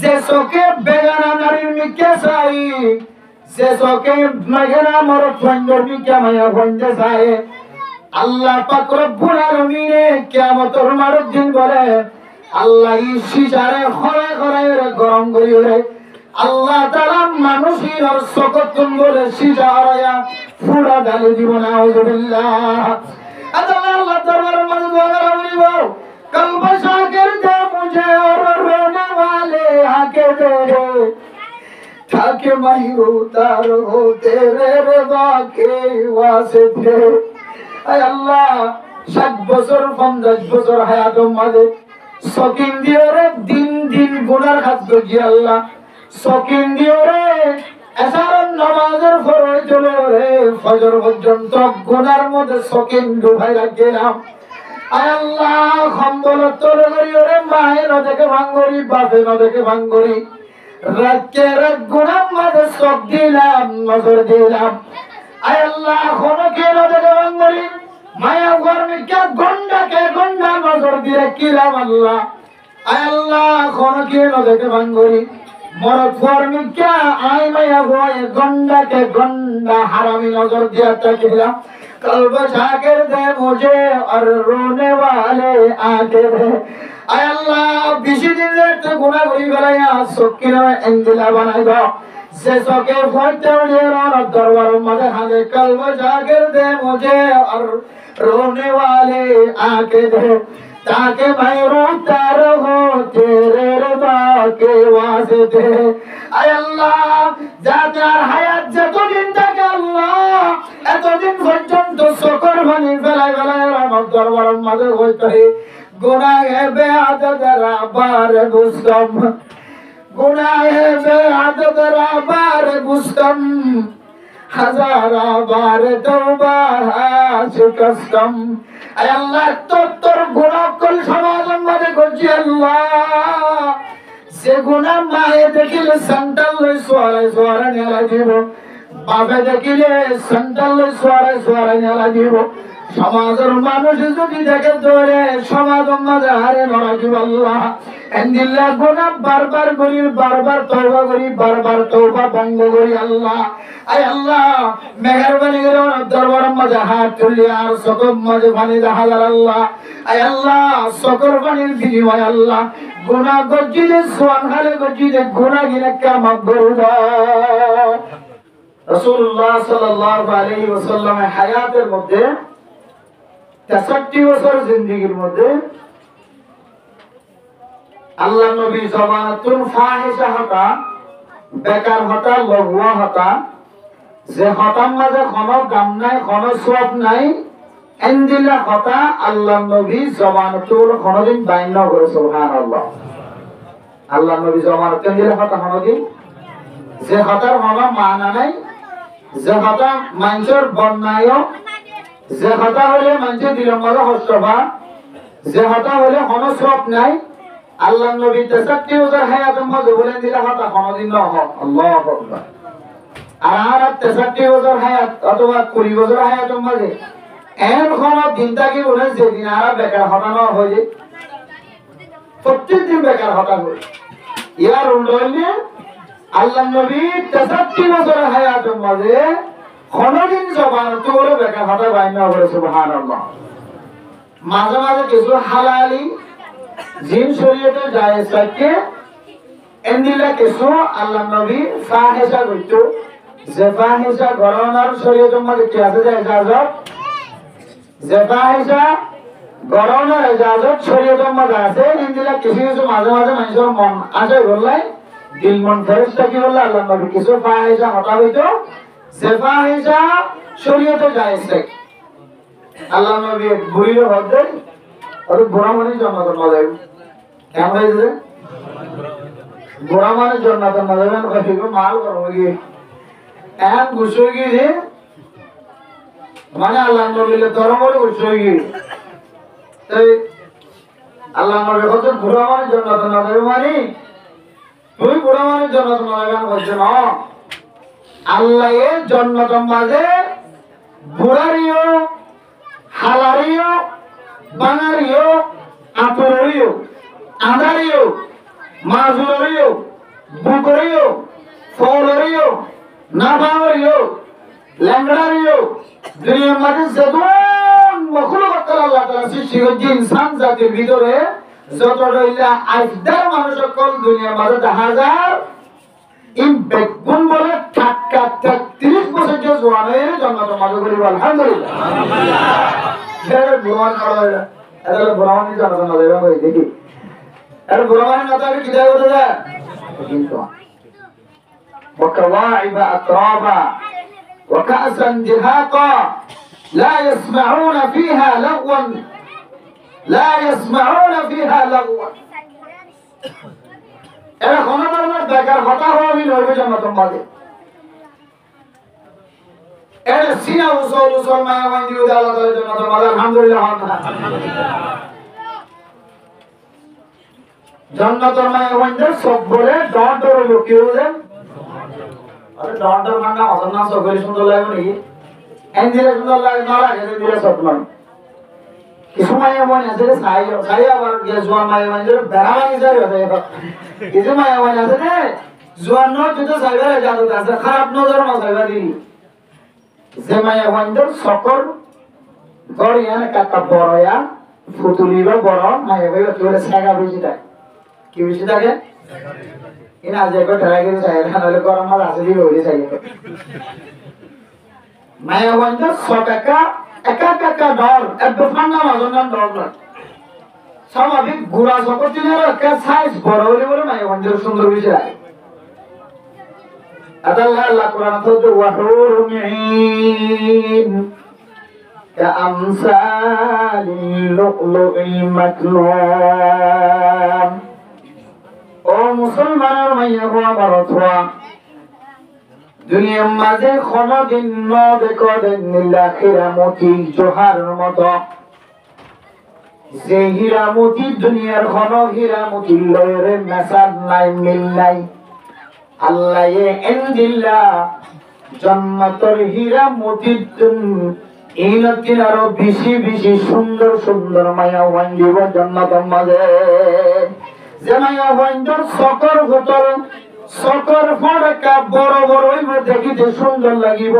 যে চোখে বেগানা নারীর মিকে চাই, যে চোখে বেগানা মরদ ফন্ডর মিকে মায়া ফন্ডে চাই, আল্লাহ পাক রব্বুল আলামিন কিয়ামতের মারুদ দিন বলে আল্লাহ ইশিজারে খরে খরে গরম করি রে আল্লাহ তাআলা মানুষের চোখতুন বলে সিজারায়া ফুড়া ডালে দিব নাউযুবিল্লাহ। আল্লাহ দরবার মধ্যে দোয়া করিব कल्ब सागर दे मुझे और रोने वाले आके दे ताकि मैं उतार हो तेरे रज़ा के वास्ते। ay Allah 60 বছর 50 বছর হায়াতের মাঝে সকিন দিওরে দিন দিন গুনার কাজ করি আল্লাহ সকিন দিওরে এসার নামাজের ফরজ চলে রে ফজর পর্যন্ত গুনার মধ্যে সকিন ডুবাই রাখলাম। আল্লাহ খম্বল তোরে করি ওরে মায়ে নদকে ভাঙ্গরি বাপে নদকে ভাঙ্গরি রাতকে রাত গুনার মাঝে চোখ দিলাম নজর দিলাম। আল্লাহ খনকে নদকে ভাঙ্গরি মায়া গরমিকে গন্ডাকে গন্ডা নজর দিয়ে কিলাম আল্লাহ। আল্লাহ খনকে নদকে ভাঙ্গরি মরদ ফরমিকে আই মায়া গয়ে গন্ডাকে গন্ডা হারামি নজর দিয়ে তাকিলাম। कल्ब जाकर दे मुझे और रोने वाले आके दे। ay Allah বেশি দিন ধরে গুনাহ করি ফেলাইয়া সকিনা এন্দিলা বানাই দাও সে সকে ফতে ওর দরবার মাঝে হাজে कल्ब जाकर दे मुझे और रोने वाले आके दे ताकि मैं रोता रहूं तेरे रज़ा के वास्ते। ay Allah যার হায়াত যতদিন থাকে আল্লাহ এতদিন পর্যন্ত সকর ভানি ফেলাই ফেলাই আমার দরবার মাঝে হইতে গুনাহে বেআদতের আবার বুঝতাম গুনাহে বেআদতের আবার বুঝতাম হাজার বার তওবা শিকস্তম। ay Allah তোর গুনাহ কল সমাজের মাঝে করছি আল্লাহ সে গুনাহ মায়ে দেখিলে সন্তান লই সোয়ারে সোয়ারে নেলা দিব বাপে দেখিলে সন্তান লই সোয়ারে সোয়ারে নেলা দিব সমাজের মানুষ যদি দেখে ধরে সমাজের মাঝে হারে নড়া দিব আল্লাহ এন্দিল্লাহ গুনাহ বারবার করি বারবার তওবা করি বারবার তওবা বন্ধ করি আল্লাহ। ay Allah মেহেরবানি করে দরবার মাঝে হাত তুলি আর সকল মাঝে পানি হাজার আল্লাহ। ay Allah সকল পানির বিনিময় আল্লাহ গুনাহ গজিলে সোয়ান খালে গজিলে গুনাহ গিনাকে মাফ করে দাও। রাসূলুল্লাহ সাল্লাল্লাহু আলাইহি ওয়াসাল্লামের হায়াতের মধ্যে 63 বছর জিন্দেগীর মধ্যে আল্লাহ নবী জামানাতুল ফাহিশা হতা বেকার হতা লগুয়া হতা যে হতার মাঝে কোনো গাম নাই কোনো সওয়াব নাই এন্দিলা হতা আল্লাহ নবী জামানাতুল কোনদিন বাইন করে সুবহানাল্লাহ। আল্লাহ নবী জামানাতুল এন্দিলা হতা কোনদিন যে হতার কোনো মানা নাই যে হতা মানুষের বন্যায় যে হতা হলে মানুষের দিলের মধ্যে হস্তবা যে হতা হলে কোনো সওয়াব নাই আল্লাহ নবী 63 বছর হায়াতের মধ্যে বলেন দিলা হতা কোনদিন না হয় আল্লাহু আকবার। আর 63 বছর হায়াত অথবা 20 বছর হায়াতের মধ্যে এমন কোন দিন থাকি বলে যেদিন আর বেকার হতানো হয়ে যায় প্রত্যেকদিন বেকার হতা হয় ইয়ার উল্লেখে আল্লাহ নবী 63 বছর হায়াতের মধ্যে কোনদিন জবান তোরে বেকার হতা বাইনা করে সুবহানাল্লাহ। মাঝে মাঝে কিছু হালালি জিন শরীয়তে জায়েজ থাকে এন্দিলা কিছু আল্লাহ নবী ফাহিশা করতো যে ফাহিশা গরনার শরীয়তের মধ্যে কি আছে যায় ইজাজত যে ফাহিশা গরনার ইজাজত শরীয়তের মধ্যে আছে এন্দিলা কিছু কিছু মাঝে মাঝে মানুষের মন আছে বললাই দিল মন ফেরেশতা কি বললা আল্লাহ নবী কিছু ফাহিশা হতা হইতো যে ফাহিশা শরীয়তে জায়েজ থাকে আল্লাহ নবী বুড়ির হদে আর বুড়া মানে জান্নাতের মধ্যে কেমন হইছে বুড়া মানে জান্নাতের মধ্যে কইগো মাল করব কি এক গুছই গিয়ে মানে আল্লাহ নবীলে ধর্মের গুছই গিয়ে তাই আল্লাহ নবী কত বুড়া মানে জান্নাতের মধ্যে মানে তুই বুড়া মানে জান্নাতের মধ্যে গান করছ না আল্লাহ এর জান্নাতের মাঝে বুড়ারিও হালারিও বানারিও আপরিও আদারিও মাজুরিও বুকরিও ফলরিও নাফারিও ল্যাংড়ারিও দুনিয়ার মাঝে যতন মখলুকাত আল্লাহ তাআলা সৃষ্টি করেছে ইনসান জাতির ভিতরে যতটা হইলা আজদার মানুষ সকল দুনিয়ার মাঝে হাজার বেগুন বলে টাটকা 33 বছর যে জোয়ান হয়ে জন্নত মাঝে করি আলহামদুলিল্লাহ এটা ভ্রমণ করা হয় এটা ভ্রমণ জন্নত মাঝে হয়ে দেখি এটা ভ্রমণ না তো কি দেয় বলে যায় কিন্তু وكواعب أترابا وكأسا دهاقا لا يسمعون فيها لغوا لا يسمعون فيها لغوا এরা ক্ষমতার না বেকার কথা হবি নইবে জান্নাতের মাঝে এরা সিনা উসল মায়া বান্দি উদা আল্লাহ তাআলা জান্নাতের মাঝে আলহামদুলিল্লাহ জান্নাতের মায়া বান্দি সব বলে ডট ডর কি বলেন আরে ডট ডর মানে অসন্না সগরি সুন্দর লাগে নাকি এনজিলে সুন্দর লাগে না লাগে দিলে সব মানে কিছু মায়া বান্দি আছে সাই আবার জোয়ান মায়া বান্দি বেড়ামানি যায় কিছু মায়া বান্দি আছে না জোয়ান নয় তুই তো সাইবার জাদত আছে খারাপ নজর না সাইবার দিলি যে মায়া বান্দির সকল গড়িয়া না কাকা বড়য়া ফুতুলিবা বড় মায়া বান্দি তোরে সাগা বেশি থাকে কি বেশি থাকে ইনা যে কো ট্রাই করে চাই নালে গরম মাল আছে দিবে ওই চাই মায়া বান্দির সকাকা একা একা ডর এত ফান্না মাজনান ডর না স্বাভাবিক গুড়া সকতিনের একটা সাইজ বড় হলে বলে মায়া বান্দির সুন্দর বেশি লাগে আল্লাহ কোরআন তো ওয়াহুর মিন কামসালিল লুকলুইল মাকনুন ও মুসলমানের মাইয়া গো আমার অথবা দুনিয়ার মাঝে কোনদিন দেখেন নীলা হীরামতি জোহারের মতো যে হীরামতি দুনিয়ার কোন হীরামতি লয়ের মেসার নাই মিল নাই আল্লাহ এনদিল্লা জান্নাতের হীরামতি ইনতির আরো বেশি বেশি সুন্দর সুন্দর মায়া ওয়ান্দিব জান্নাতের মাঝে যে মায়া ওয়ান্দার সকর হোটেল সকর ফড়কা বড় বড় দেখিতে সুন্দর লাগিব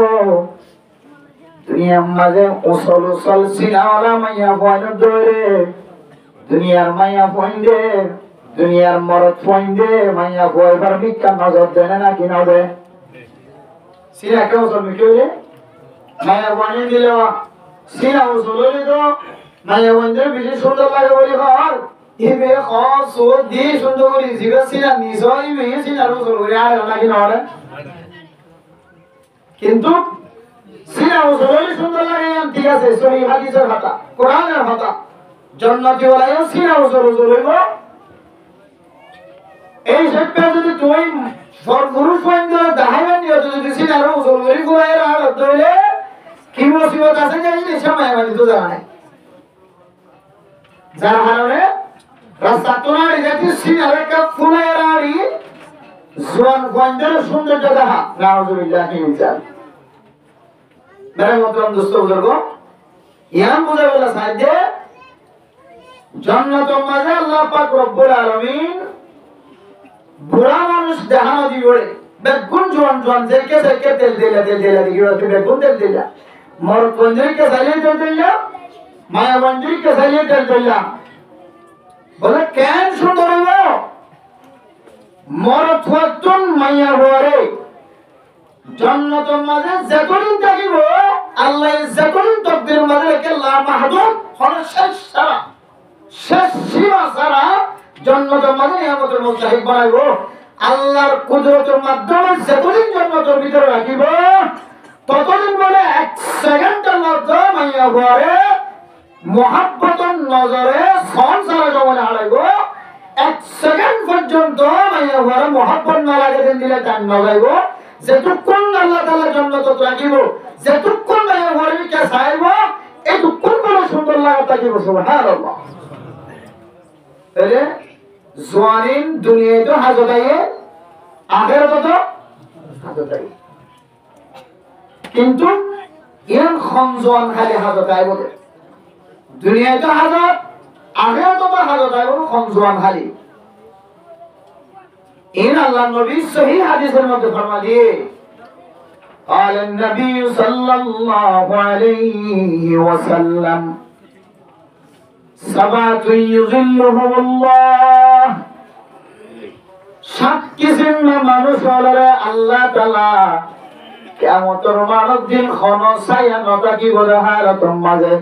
দুনিয়ার মাঝে উসল উসল সিনাওয়ালা মাইয়া ওয়ান্দার দৌড়ে দুনিয়ার মায়া ওয়ান্দে দুনিয়ার মরদ ওয়ান্দে মাইয়া ওয়াইবার বিকা নজর দেনে না কি না দে সিনা কেউ উসল মিকে মায়া ওয়ান্দি দিল সিনা উসল হলে তো মায়া ওয়ান্দার বেশি সুন্দর লাগে বলি হয় ইবে খাস ও দি সুন্দর করে জিবে সিনা নিসই মে সিনা উসল করে আর না কি না হলে কিন্তু সিনা উসল হলে সুন্দর লাগে ঠিক আছে সহি হাদিসের কথা কোরআনের কথা জান্নাতি ওয়ালায়ও সিনা উসল হইব এই সত্যি যদি তুই পুরুষ পয়েন্ট দেখাইবেন নিয়ে যদি সিনা উসল করি গুয়াইর আর হইলে কি মুসিবত আছে জানি না সময় মানে তো জানা নাই যার কারণে রাস্তা তোনারি জাতি সিনারে কা ফুলাইরারি জোয়ান গঞ্জের সৌন্দর্য দেখা নাউজুবিল্লাহ মিনজাল মেরে মোহতরম দোস্ত বুজুর্গ ইয়ান বুঝা বলা সাইদে জান্নাতুল মাঝে আল্লাহ পাক রব্বুল আলামিন বুড়া মানুষ দেখানো দিবে বেগুন জোয়ান জোয়ান যেকে তেল দিলা দিবা বেগুন তেল দিলা মরদ গঞ্জেরকে সাইলে তেল দিলা মায়া গঞ্জেরকে সাইলে তেল দিলা বলে কেন সুন্দর হইব মরদ হতুন মাইয়া হরে জান্নাতের মাঝে যতদিন থাকিব আল্লাহ যতদিন তকদির মাঝে রেখে লা মাহদুদ হলো শেষ সীমা সারা জান্নাতের মাঝে নিয়ামতের মুস্তাহিক বানাইব আল্লাহর কুদরতের মাধ্যমে যতদিন জান্নাতের ভিতরে রাখিব ততদিন বলে এক সেকেন্ডের মধ্যে মাইয়া হরে মোহাব্বতের নজরে সন সারা জমানে হারাইব এক সেকেন্ড পর্যন্ত মাইয়া ঘরে মোহাব্বত না লাগে দিলে তার নজাইব যেটুকুন আল্লাহ তাআলা জান্নাত রাখিব যেটুকুন মাইয়া ঘরে কে চাইব এটুকুন বড় সুন্দর লাগা থাকিব সুবহানাল্লাহ তাহলে জওয়ানিন দুনিয়াতে হাজতায়ে আখিরাতে তো হাজতায়ে কিন্তু ইয়ান খনজওয়ান খালি হাজতায়ে বলে দুনিয়াতে হাজত আখিরাতে তো হাজতায়ে বলে খনজওয়ান খালি إن الله النبي صحيح حديث المتفرم عليه قال النبي صلى الله عليه وسلم سبعة يظلهم الله সাত কিসিম মানুষ হলরে আল্লাহ তাআলা কিয়ামতের মানব দিন খন ছায়া নতাকি বলে হালতর মাঝে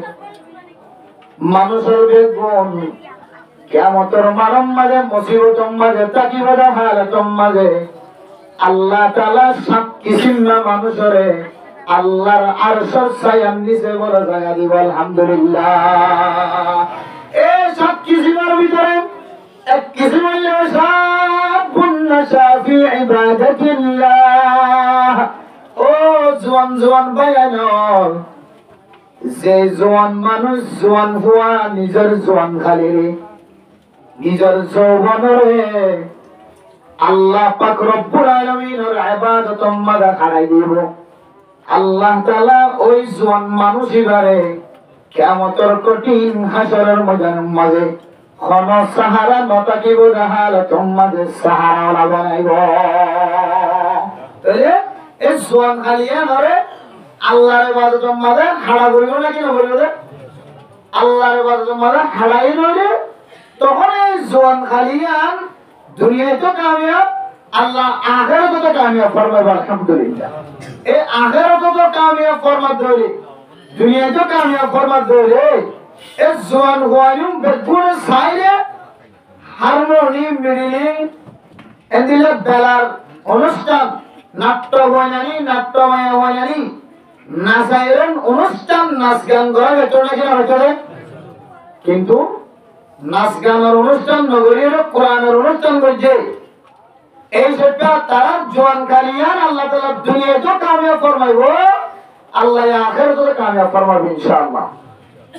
মানুষের বেগুন কিয়ামতের মানব মাঝে মুসিবতর মাঝে তাকি বলে হালতর মাঝে আল্লাহ তাআলা সাত কিসিম মানুষরে আল্লাহর আরশের ছায়ার নিচে বলে জায়গা দিব আলহামদুলিল্লাহ। এই সাত কিসিমের ভিতরে এক কিসিম হলো শাবুন নাশা ফি ইবাদাতিল্লাহ। ও জওয়ান জওয়ান বায়ানর যে জওয়ান মানুষ জওয়ান হওয়া নিজের জওয়ান খালি নিজের যৌবনরে আল্লাহ পাক রব্বুল আলামিনের ইবাদতের মাঝে খাড়াই দিব। আল্লাহ তাআলা ওই জওয়ান মানুষিবারে কিয়ামতের কঠিন হাসরের ময়দানের মাঝে খন সাহারা নতাকিব হালতর মাঝে সাহারা বানাইব। তাহলে এই জওয়ান খালিয়া নরে আল্লাহর ইবাদতের মাঝে খাড়া করিব নাকি না বলিব রে? আল্লাহর ইবাদতের মাঝে খাড়াই নরে তখন এই জওয়ান খালিয়ান দুনিয়ায় তো কামিয়াব, আল্লাহ আখিরাতে তো কামিয়াব ফরমাইব আলহামদুলিল্লাহ। এই আখিরাতে তো কামিয়াব ফরমাত ধরে দুনিয়ায় তো কামিয়াব ফরমাত ধরে এই জওয়ান গোয়ালুম বেগুন সাইরে হারমোনিয়াম মিডিলিং এন্দিলে বেলার অনুষ্ঠান নাট্য বয়নানি নাট্যময় বয়নানি নাচাইরেন অনুষ্ঠান নাচ গান করা বেতন নাকি না বেতনে, কিন্তু নাচ গানের অনুষ্ঠান নগরীর কোরআনের অনুষ্ঠান করছে এই সেটা তারা জওয়ান কালিয়ান আল্লাহ তাআলা দুনিয়াতেও কামিয়াব ফরমাইব, আল্লাহ আখিরাতেও কামিয়াব ফরমাইব ইনশাআল্লাহ।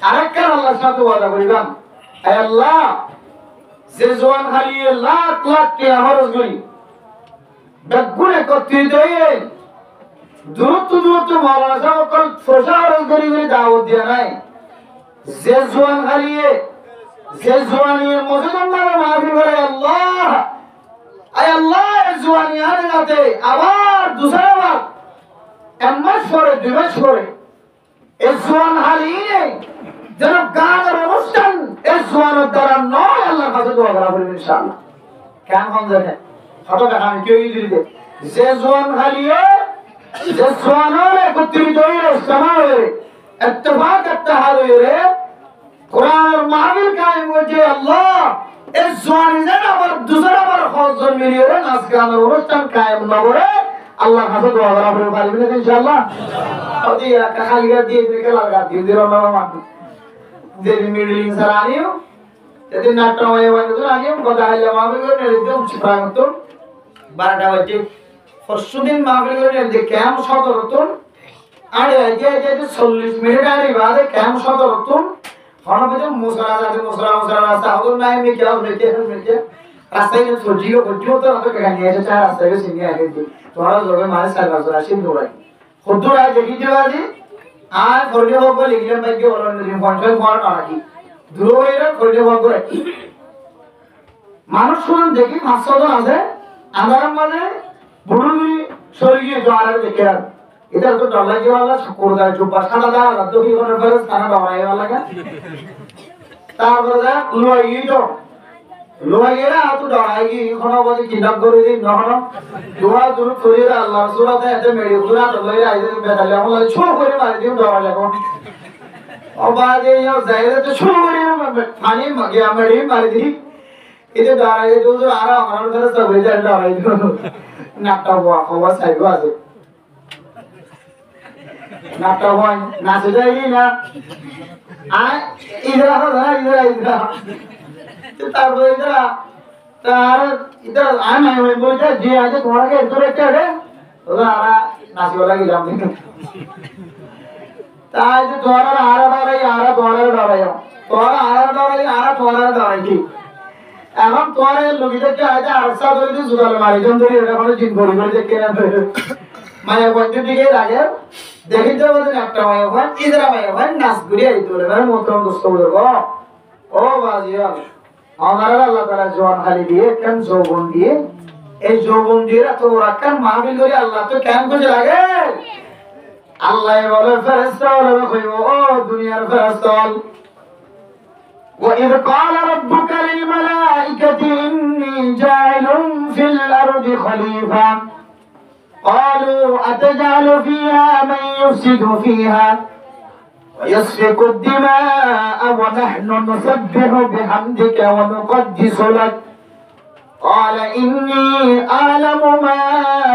আরেকটা আল্লাহর সাথে ওয়াদা করিলাম, হে আল্লাহ যে জওয়ান খালিয়ে লাখ লাখ টাকা খরচ করি বেগুন একত্রিত হয়ে দূরত্ব দূরত্ব মাওলানা সাহেব কল ফসা খরচ করি দাওয়াত দিয়া নাই, যে জওয়ান খালিয়ে যে জওয়ানির মজদুর নামে মাহফিল করে আল্লাহ আয় আল্লাহ জওয়ানিয়ার রাতে আবার দুসরাবার এক মাস পরে দুই মাস পরে এই জওয়ান হালিয়ে যেন গানের অনুষ্ঠান এই জওয়ানের দ্বারা নয় আল্লাহর কাছে দোয়া করা বলবেন ইনশাআল্লাহ। কেন কম জানে ছোট দেখা আমি কেউ দিতে যে জওয়ান হালিয়ে যে জওয়ানের একত্রিত হয়ে ইজতিমা হয়ে ইত্তেফাক ইত্তেহাদ হয়ে কোরআনের মাহফিল কায়েম হয়েছে আল্লাহ এই জওয়ানি যেন আবার দুসরাবার খরচর মিলিয়ে নাচ গানের অনুষ্ঠান কায়েম না করে আল্লাহর কাছে দোয়া করা বলবেন ইনশাআল্লাহ। ওদি একটা খালিগা দিয়ে দেখে লাগা দিয়ে দিরো না মাটি যে মিডলিং সারানিও যদি নাট্যময় হয়ে আনিও কথা হইলে মাহফিল করে একদম চিপাগত 12টা বাজে পরশুদিন মাহফিল করে যে ক্যাম্প 17 টন আরে আজকে 40 মিনিট আগে বাদে ক্যাম্প 17 টন হনবজে মুসরা যাতে মুসরা রাস্তা হল নাই মে क्या लेके রাস্তায় যে ছোটিও বটিও তো তো কেন নিয়ে আসে রাস্তায় গিয়ে সিঙ্গে আগে দি তোরা লোকে মারে সার্ভিস রাশিদ দৌড়াই খুদুরা দেখি দেবাজি আর ফরলে হোক লিখলেন ভাই কি বলেন নি ফোন ফোন নাকি দূর হইরা ফরলে হোক করে মানুষ শুনুন দেখি 500 জন আছে আন্ধারের মাঝে বুড়ুগুলি সরিয়ে জোয়ারে দেখে আর এটা তো ডর লাগে वाला কোরদা চুপা সাদা দা তো কি করে ফেরস তারা ডরাই वाला কা তারপরে যা লোয়াইরা তো ডরাইগি কোন বলে কিডন্যাপ করে দিন নহন দোয়া দূর করে আল্লাহ সুরাতে এতে মেরি পুরা তো লইরা আইছে বেতালে আমল ছো করে মারি দিন ডরা লাগো অবাদে ইয়া জায়গা তো ছো করে পানি মাগে আমড়ি মারি দি এতে ডরাই তো আর আমার ফেরস তো হয়ে যায় ডরাই দিন নাটা হওয়া হওয়া সাইগো আছে নাটা হয় নাচে যায়নি না আর ইদরা হলো ইদরা তারপরে ইদরা তার ইদরা আমি বলতে যে আজ তোমাকে এতরে চড়ে ওরা নাচিওলা গেলাম তাই যে তোরা ডরাই এখন তোর লোকদেরকে আজ আরসা ধরে দিয়ে জুগালে মারিজন ধরে এটা কোনো জিন করি করে দেখে না মায়া পঞ্চ দিকে লাগে দেখি তো বলেন একটা মায়া ভাই ইদরা মায়া ভাই নাচ ঘুরে আইতো রে মানে মত দোস্ত বলে ও বাজিয়া আমারা আল্লাহ তাআলা জওয়ান খালি দিয়ে কেন যৌবন দিয়ে এই যৌবনদিরা তো রাখান মাহফিল করে আল্লাহ তো কেন খুশি লাগে আল্লাহ বলে ফেরেশতা বলে কইব ও দুনিয়ার ফেরেশতা وإذ قال ربك للملائكة إني جاعل في الأرض خليفة قالوا أتجعل فيها من يفسد فيها ويسفك الدماء ونحن نسبح بحمدك ونقدس لك قال إني أعلم ما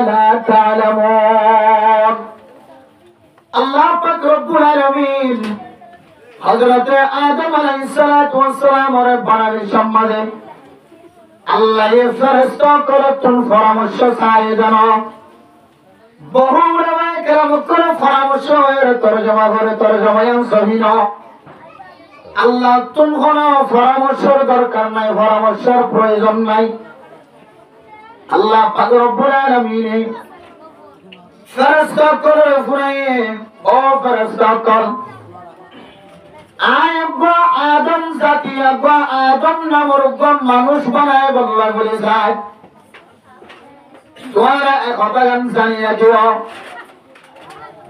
لا تعلمون الله পাক রব্বুল আলামিন হযরত আদম আলাইহিস সালাতু ওয়াস সালাম এর বানানোর সম্মানে আল্লাহ এর ফেরেশতা করতেন পরামর্শ চায় জানো বহু উলামায়ে কেরাম কোন পরামর্শ এর তরজমায়ান সহিহ আল্লাহ তুমি কোন পরামর্শের দরকার নাই পরামর্শের প্রয়োজন নাই আল্লাহ পাক রব্বুল আলামিন ফেরেশতা করে ফুরায়ে ও ফেরেশতা কর আয়গো আদম জাতি আগো আদম নামের মানুষ বানায় বললা বলে যায় তোমরা একতা গান জানিয়া দিও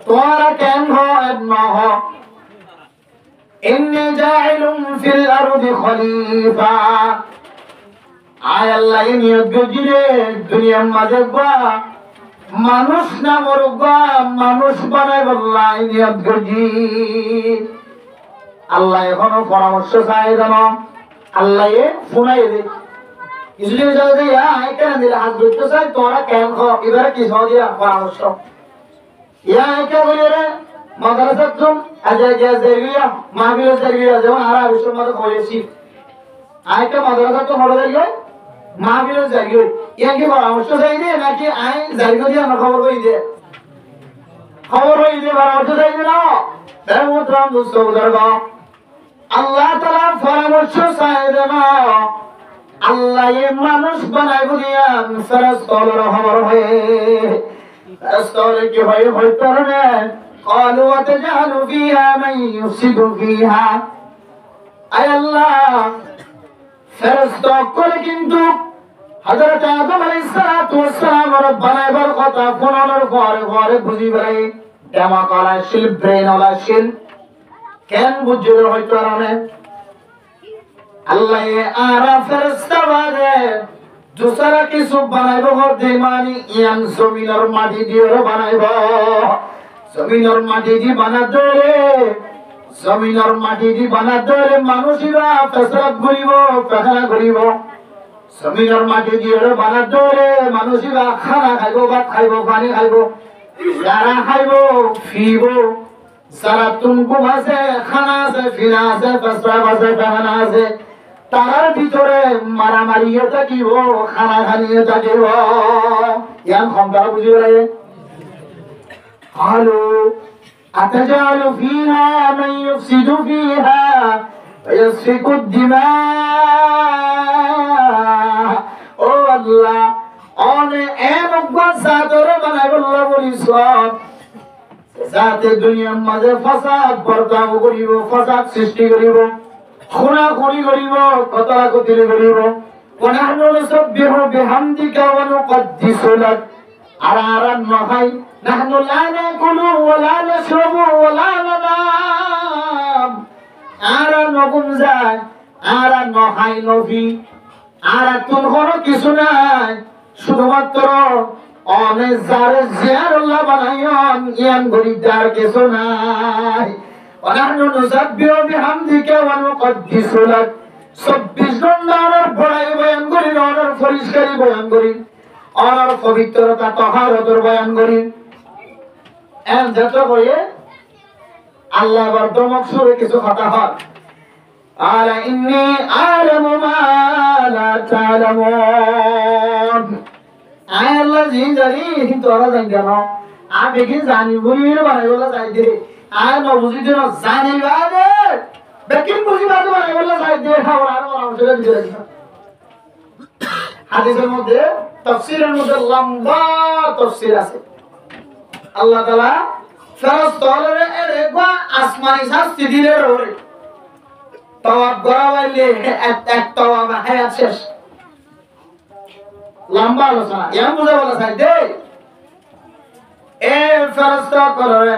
তোমরা কেন হয় না হও ইন্নী জাইলুম ফিল আরদি খলিফা আয় আল্লাহ নিয়ত গজিরে দুনিয়ার মাঝে গো মানুষ নামের গো মানুষ বানায় বললা নিয়ত গজি আল্লাহ এখনো পরামর্শ চাই জানো আল্লাহ এ শুনাই দে ইসলিয়ে যাও যে আয় কেন দিলে হাত ধরতে চাই তোরা কেন খাও এবারে কি সহ দিয়া পরামর্শ আয় কে বলি রে মাদ্রাসা তুম আজ গিয়া জারিয়া মাহফিল জারিয়া যেমন আর আবিষ্কার মতো করেছি আয় কে মাদ্রাসা তো হলো জারিয়া মাহফিল জারিয়া ইয়া কি পরামর্শ চাই দে নাকি আয় জারিয়া দিয়া না খবর কই দে পরামর্শ চাই দে না বেমুতরাম দুস্থ বুজুর্গ আল্লাহ তাআলা পরামর্শ চায় দেন আল্লাহ এই মানুষ বানাই বলিয়া ফেরেশতার খবর হয়ে ফেরেশতার কি হইতো না قالوا وتجعل فيها من يفسد فيها আয় আল্লাহ ফেরেশতা করে কিন্তু হযরত আদম আলাইহিস সালাতু ওয়াস সালাম বানাইবার কথা ফোনের পরে বুঝি বেড়াই কেমা কলা শিল ব্রেন ওলা শিল কেন বুঝলে হয়তো আরামে আল্লাহ আরা ফেরেশতা বাদে দুসরা কিছু বানাইব হতে মানে ইয়ান জমিনের মাটি দিয়ে বানাইব জমিনের মাটি দিয়ে বানাতে জমিনের মাটি দিয়ে বানাতে মানুষরা পেশাব করিব পেখানা করিব জমিনের মাটি দিয়ে বানাতে মানুষরা খানা খাইব ভাত খাইব পানি খাইব যারা খাইব ফিব যারা তুমকু আছে খানা আছে ফিনা আছে পেশাব আছে পেখানা আছে তার ভিতরে মারামারিও থাকিব খানা খানিও থাকিব ইয়ান ক্ষমতা বুঝি লাগে قالوا أتجعل فيها من يفسد فيها ويسفك الدماء ও আল্লাহ অনে এমন সাদর বানাই বললা বলিস যাতে দুনিয়ার মাঝে ফাসাদ বর্তাও করিব ফাসাদ সৃষ্টি করিব খুনাখুনি করিব কতলাকতি করিব ونحن نسبح بحمدك ونقدس لك আরা নহাই نحن لا نأكل ولا نشرب ولا ننام আরা নগুম যায় আরা নহাই নফি আরা তুন কোনো কিছু নাই শুধুমাত্র অনেক যারে জিয়ারুল্লাহ বানাইন ইয়ান গরিদার কিছু নাই ونحن نسبح بحمدك ونقدس لك 24 ঘন্টার বড়াই বয়ান করি অনার পরিষ্কারই বয়ান করি অনার পবিত্রতা তাহারতের বয়ান করি এন যত কইয়ে আল্লাহ বর্তমান সুরে কিছু কথা হয় আলা ইন্নী আ'লামু মা লা তা'লামুন আয় আল্লাহ জি জানি তোরা জানি কেন আমি কি জানি বুঝিয়ে বানাইবলা চাই দে আয় ন বুঝি দিন জানি বাদে বেকিন বুঝি বাদে বানাইবলা চাই দে খাওয়া আর অংশ দিয়ে রাখি হাদিসের মধ্যে তাফসীরের মধ্যে লম্বা তাফসীর আছে আল্লাহ তাআলা ফেরেশতারে এরেগা আসমানি শাস্তি দিলে রে তাওয়াব করাইলে এক তাওয়াব হায়াত শেষ লম্বা আলোচনা এম বুঝে বলা চাই দে এ ফেরেশতা করে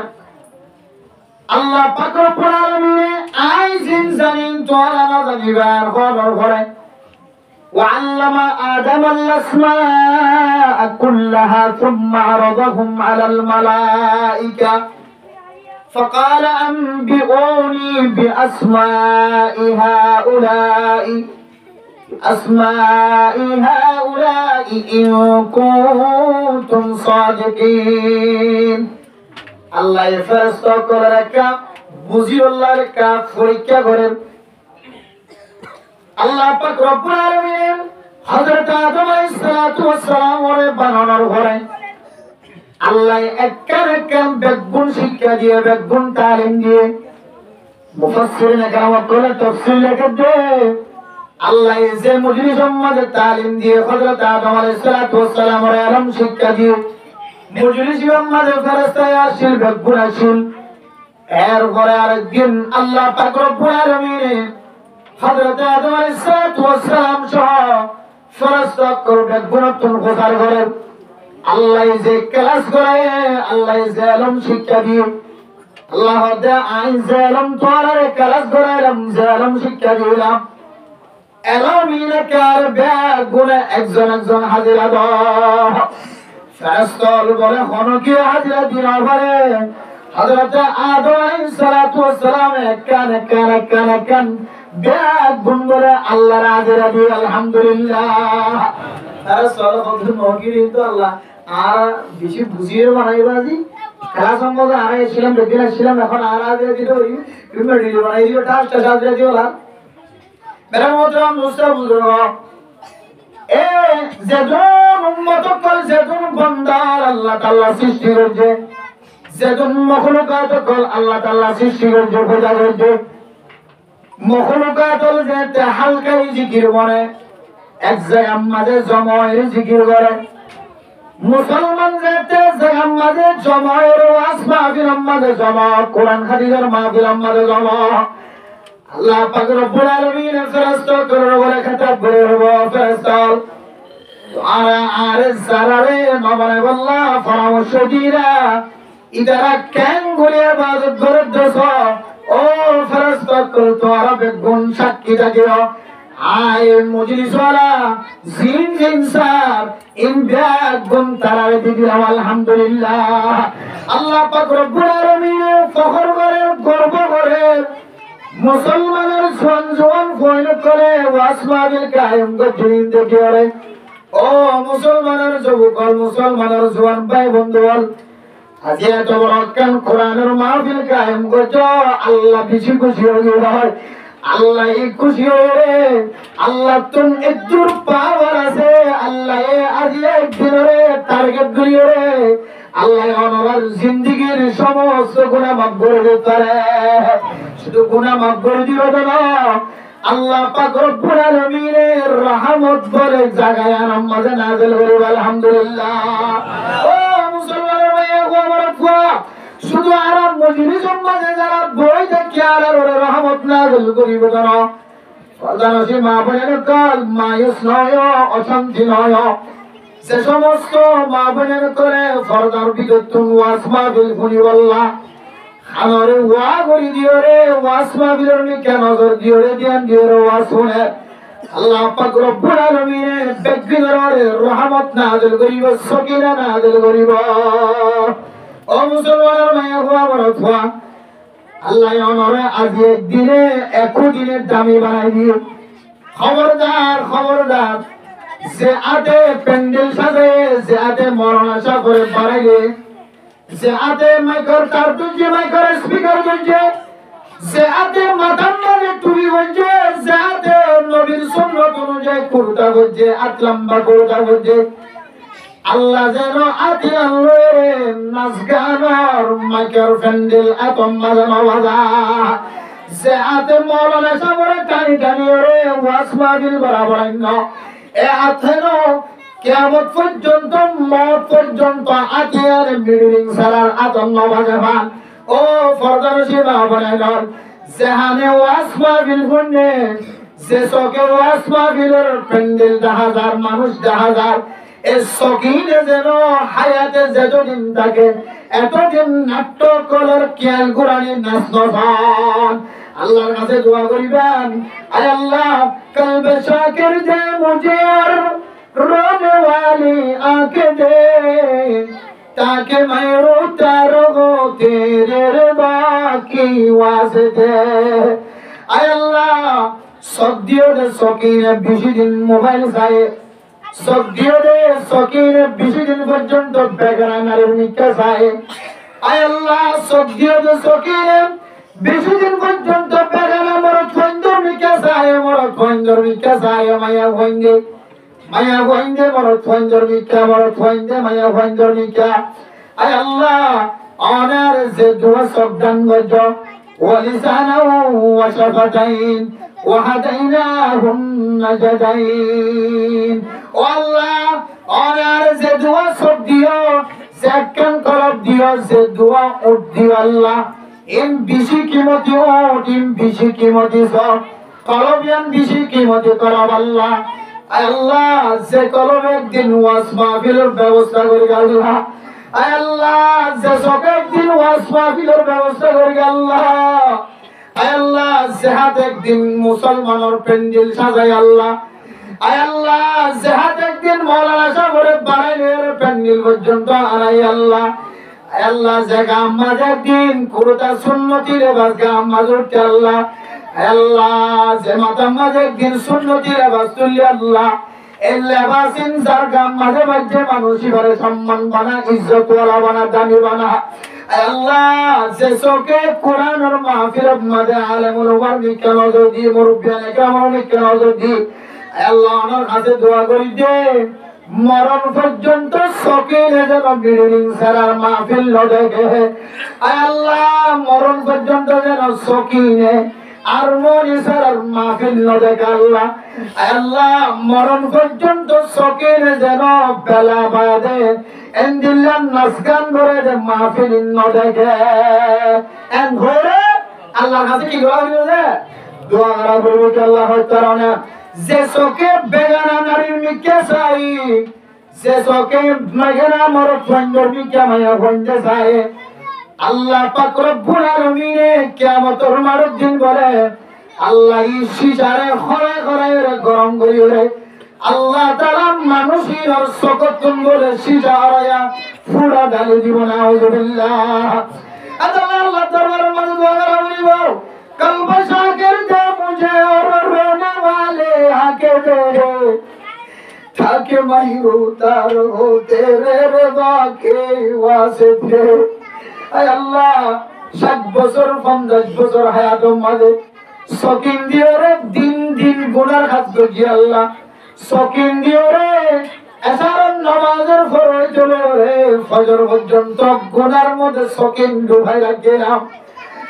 আল্লাহ পাক রব্বুল আলামিন আইজিন জানিন তোরা না জানিবার খবর করে وعلم آدم الأسماء كلها ثم عرضهم على الملائكة فقال أنبئوني بأسماء هؤلاء إن كنتم صادقين الله يفرستو كرركا بوزي الله ركا فريكا كرر الله পাক রব্বুল আলামিন হযরত আদম আলাইহিস সালাতু ওয়াস সালাম ওরে বানানোর ঘরে আল্লাহ একখান বেগুন শিক্ষা দিয়ে বেগুন তালিম দিয়ে মুফাসসিরিন کرام করে তাফসীর লিখে দে আল্লাহ যে মুজরিম সম্মাদের তালিম দিয়ে হযরত আদম আলাইহিস সালাতু ওয়াস সালাম ওরে আলম শিক্ষা দিয়ে মুজরিম সম্মাদের ফেরেশতা আসিল বেগুন আসিল এর পরে আরেকদিন আল্লাহ পাক রব্বুল আলামিন হযরত আদম আলাইহিস সালাতু ওয়াস সালাম সহ ফেরেশতা করবে গুণাতুল গোসার করে আল্লাহ যে ক্লাস করায় আল্লাহ যে আলম শিক্ষা দিয়ে আল্লাহ দা আইন যে আলম তোরারে ক্লাস করাইলাম যে আলম শিক্ষা দিলাম এলামিন কার বেগুনা একজন একজন হাজিরা দাও ফেরেশতা বলে হনো কি হাজিরা দিনা পারে হযরত আদম আলাইহিস সালাতু ওয়াস সালাম কান বেগুন বলে আল্লাহর হাজিরা দিয়ে আলহামদুলিল্লাহ তারা সর বন্ধু মহিরিন তো আল্লাহ আর বেশি বুঝিয়ে বানাইবাজি খেলা সম্বন্ধে আর ছিলাম বেদিন ছিলাম এখন আর আগে দিতে ওই তুমি ডিলি বানাই দিও টাস্ট সাজরে দিও না মেরা মোহতরম মুস্তাফা বুজুর্গ এ যেজন উম্মত কল যেজন বান্দার আল্লাহ তাআলা সৃষ্টি করেছে যেজন মখলুকাত কল আল্লাহ তাআলা সৃষ্টি করেছে খোদা করেছে মখলুকাত হল যে হালকাই জিকির করে এক জায়গার মাঝে জমায়ের জিকির করে মুসলমান যেতে জায়গার মাঝে জমায়ের ওয়াজ মাহফিল মাঝে জমা কোরআন হাদিসের মাহফিল মাঝে জমা আল্লাহ পাক রব্বুল আলামিন ফেরেশতা করে বলে খেতাব করে ফেরেশতা আর সারারে নবনে বল্লাহ পরামর্শ দিরা ইদারা কেন করে ইবাদত করে দছ ও ফেরেশতা করে তোরা বেগুন সাক্ষী থাকিও আয় মজলিস ওয়ালা জিন সার ইন বেগুন তারারে দিলাম আলহামদুলিল্লাহ আল্লাহ পাক রব্বুল আলামিন ফখর করে গর্ব করে মুসলমানের সঞ্জীবন ফয়ন করে ওয়াজ মাহফিল কায়েম করতেন দেখিরে ও মুসলমানের যুবক মুসলমানের জওয়ান ভাই বন্ধুগণ আজ এত বড় কান কোরআনের মাহফিল কায়েম করছো আল্লাহ বেশি খুশি হয় আল্লাহ খুশি হয়ে আল্লাহ তুমি একদূর পাওয়ার আছে আল্লাহ আজ একদিনের টার্গেট গুলিয়ে আল্লাহ ওনার জিন্দেগীর সমস্ত গুনাহ মাফ করে দিতে পারে শুধু গুনাহ মাফ করে দিও না আল্লাহ পাক রব্বুল আলামিনের রহমত বলে জায়গায় আমাদের নাযিল করে আলহামদুলিল্লাহ ও মুসলমানের ভাই ও আমার আল্লাহ শুধু আরাম মজলিস মাঝে যারা বই দেখে আর রহমত নাযিল করিব না ফরদানসি মা বোনের কাল মায়ুস নয় অশান্তি নয় সে সমস্ত মা বোনের করে ফরদার ভিতর তুমি ওয়াজ মাহফিল শুনি বললা আমারে ওয়া করি দিও রে ওয়াজ মাহফিলের নিকে নজর দিও রে ধ্যান দিও রে ওয়াজ শুনে আল্লাহ পাক রব্বুল আলামিন বেগিনের রহমত নাযিল করিব সকিনা নাযিল করিব ও মুসলমানের মায়া হওয়া বড় থা আল্লাহ ওনারে আজ একদিনে দিনের দামি বানাই দিও খবরদার যে আতে প্যান্ডেল সাজে যে আতে মরণ আশা করে বাড়াইলে যে আতে মাইকর তার তুলছে মাইকর স্পিকার তুলছে যে আতে মাথার মাঝে টুপি বলছে যে আতে নবীর সুন্নাত অনুযায়ী কুর্তা বলছে আত লম্বা কুর্তা বলছে আল্লাহ যেন আতে আল্লাহরে নাচ গানার মাইকর প্যান্ডেল এত মাজানো বাজা যে আতে মরণ আশা করে টানি রে ওয়াজ মাহফিল বরাবর না এ আথেনো কিয়ামত পর্যন্ত মত পর্যন্ত আতিয়ার মিডিং সারার আতন্ন বাজাবান ও ফরদানসি বাবানার জাহানে ওয়াজ মাহফিল শুনে যে সকে ওয়াজ মাহফিলের প্যান্ডেল 10,000 মানুষ 10,000 এই সকিনে যেন হায়াতে যতদিন থাকে এতদিন নাট্য করার খেয়াল কোরআনের নাচ নসান আল্লাহর কাছে দোয়া করিবেন আয় আল্লাহ কলবে শাকির দে মুঝে আর रोने वाली आंखें दे ताकि मैं रोता रहूं तेरे रज़ा की वास्ते आय अल्लाह सदियों दे सकीने बेशी दिन मोबाइल चाहे सदियों दे सकीने बेशी दिन पर्यंत बेगाना नारीर मिथ्या चाहे आय अल्लाह सदियों दे सकीने बेशी दिन पर्यंत बेगाना मरद फंदर मिथ्या चाहे मरद फंदर मिथ्या चाहे माया फंदे Maya Wande Morotwander Mika Morotwande Maya Wander Mika Ay Allah honor Zedwa Sobdan Wajo Walisana Washafatain Wahadainahum Najadain Oh Allah honor Zedwa Sobdio Second Kolab Dio Zedwa Uddio Allah In Bishi Kimoti Ot In Bishi Kimoti So Kolobian Bishi Kimoti Kolab Allah আল্লাহ যে কলম একদিন ওয়াজ মাহফিলের ব্যবস্থা করে আল্লাহ আল্লাহ যে সব একদিন ওয়াজ মাহফিলের ব্যবস্থা করে আল্লাহ আল্লাহ যে হাত একদিন মুসলমানের প্যান্ডেল সাজায় আল্লাহ আল্লাহ যে হাত একদিন মাওলানা সাহেবের বানাইলের প্যান্ডেল পর্যন্ত আনাই আল্লাহ আল্লাহ যে গাম্মা একদিন কুরতা সুন্নতির বাস গাম্মা জুড়তে আল্লাহ আল্লাহ যে মাতাম মাঝে একদিন সুন্নতির আওয়াজ তুললে আল্লাহ এই লেবাসিন যার গাম মাঝে মাঝে মানুষই ঘরে সম্মান বানা ইজ্জত ওয়ালা বানা দামি বানা আল্লাহ যে চোখে কোরআনের মাহফিলের মাঝে আলেমুল ওয়ার মিকা নজর দি মুরব্বিয়ানে কেমন মিকা নজর দি আল্লাহ আমার কাছে দোয়া করি দে মরণ পর্যন্ত সকিনে যেন বিড়িং সারার মাহফিল ন দেখে আল্লাহ মরণ পর্যন্ত যেন সকিনে আর মনি সারার মাহফিল ন দেখে আল্লাহ আল্লাহ মরণ পর্যন্ত সকিনে যেন বেলা বাদে এন্দিল্লান নাসগান করে যে মাহফিল ন দেখে এন ঘরে আল্লাহর কাছে কি দোয়া করিবে দোয়া করা বলবো আল্লাহ হয়তো যে চোখে বেগানা নারীর মিকে চাই যে চোখে মেঘনা মরদ ফন্ডর মিকে মায়া ফন্ডে চাই আল্লাহ পাক রব্বুল আলামিন কিয়ামতের মারুদ দিন বলে আল্লাহ ইশারে খরে খরে গরম করি রে আল্লাহ তাআলা মানুষের চোখতুন বলে সিজারায়া ফুড়া ডালি দিব নাউযুবিল্লাহ আল্লাহ দরবার মধ্যে দোয়া করা বলিব कल्ब शाकिर दे मुझे और रोने वाले आके दे ताकि मैं रोता रहूं तेरे रज़ा के वास्ते ऐ अल्लाह 60 বছর 50 বছর হায়াতের মাঝে সকিন দিও রে দিন দিন গুনার কাজ করি আল্লাহ সকিন দিও রে এসার নামাজের ফরজ চলে রে ফজর পর্যন্ত গুনার মধ্যে সকিন ডুবাই রাখলাম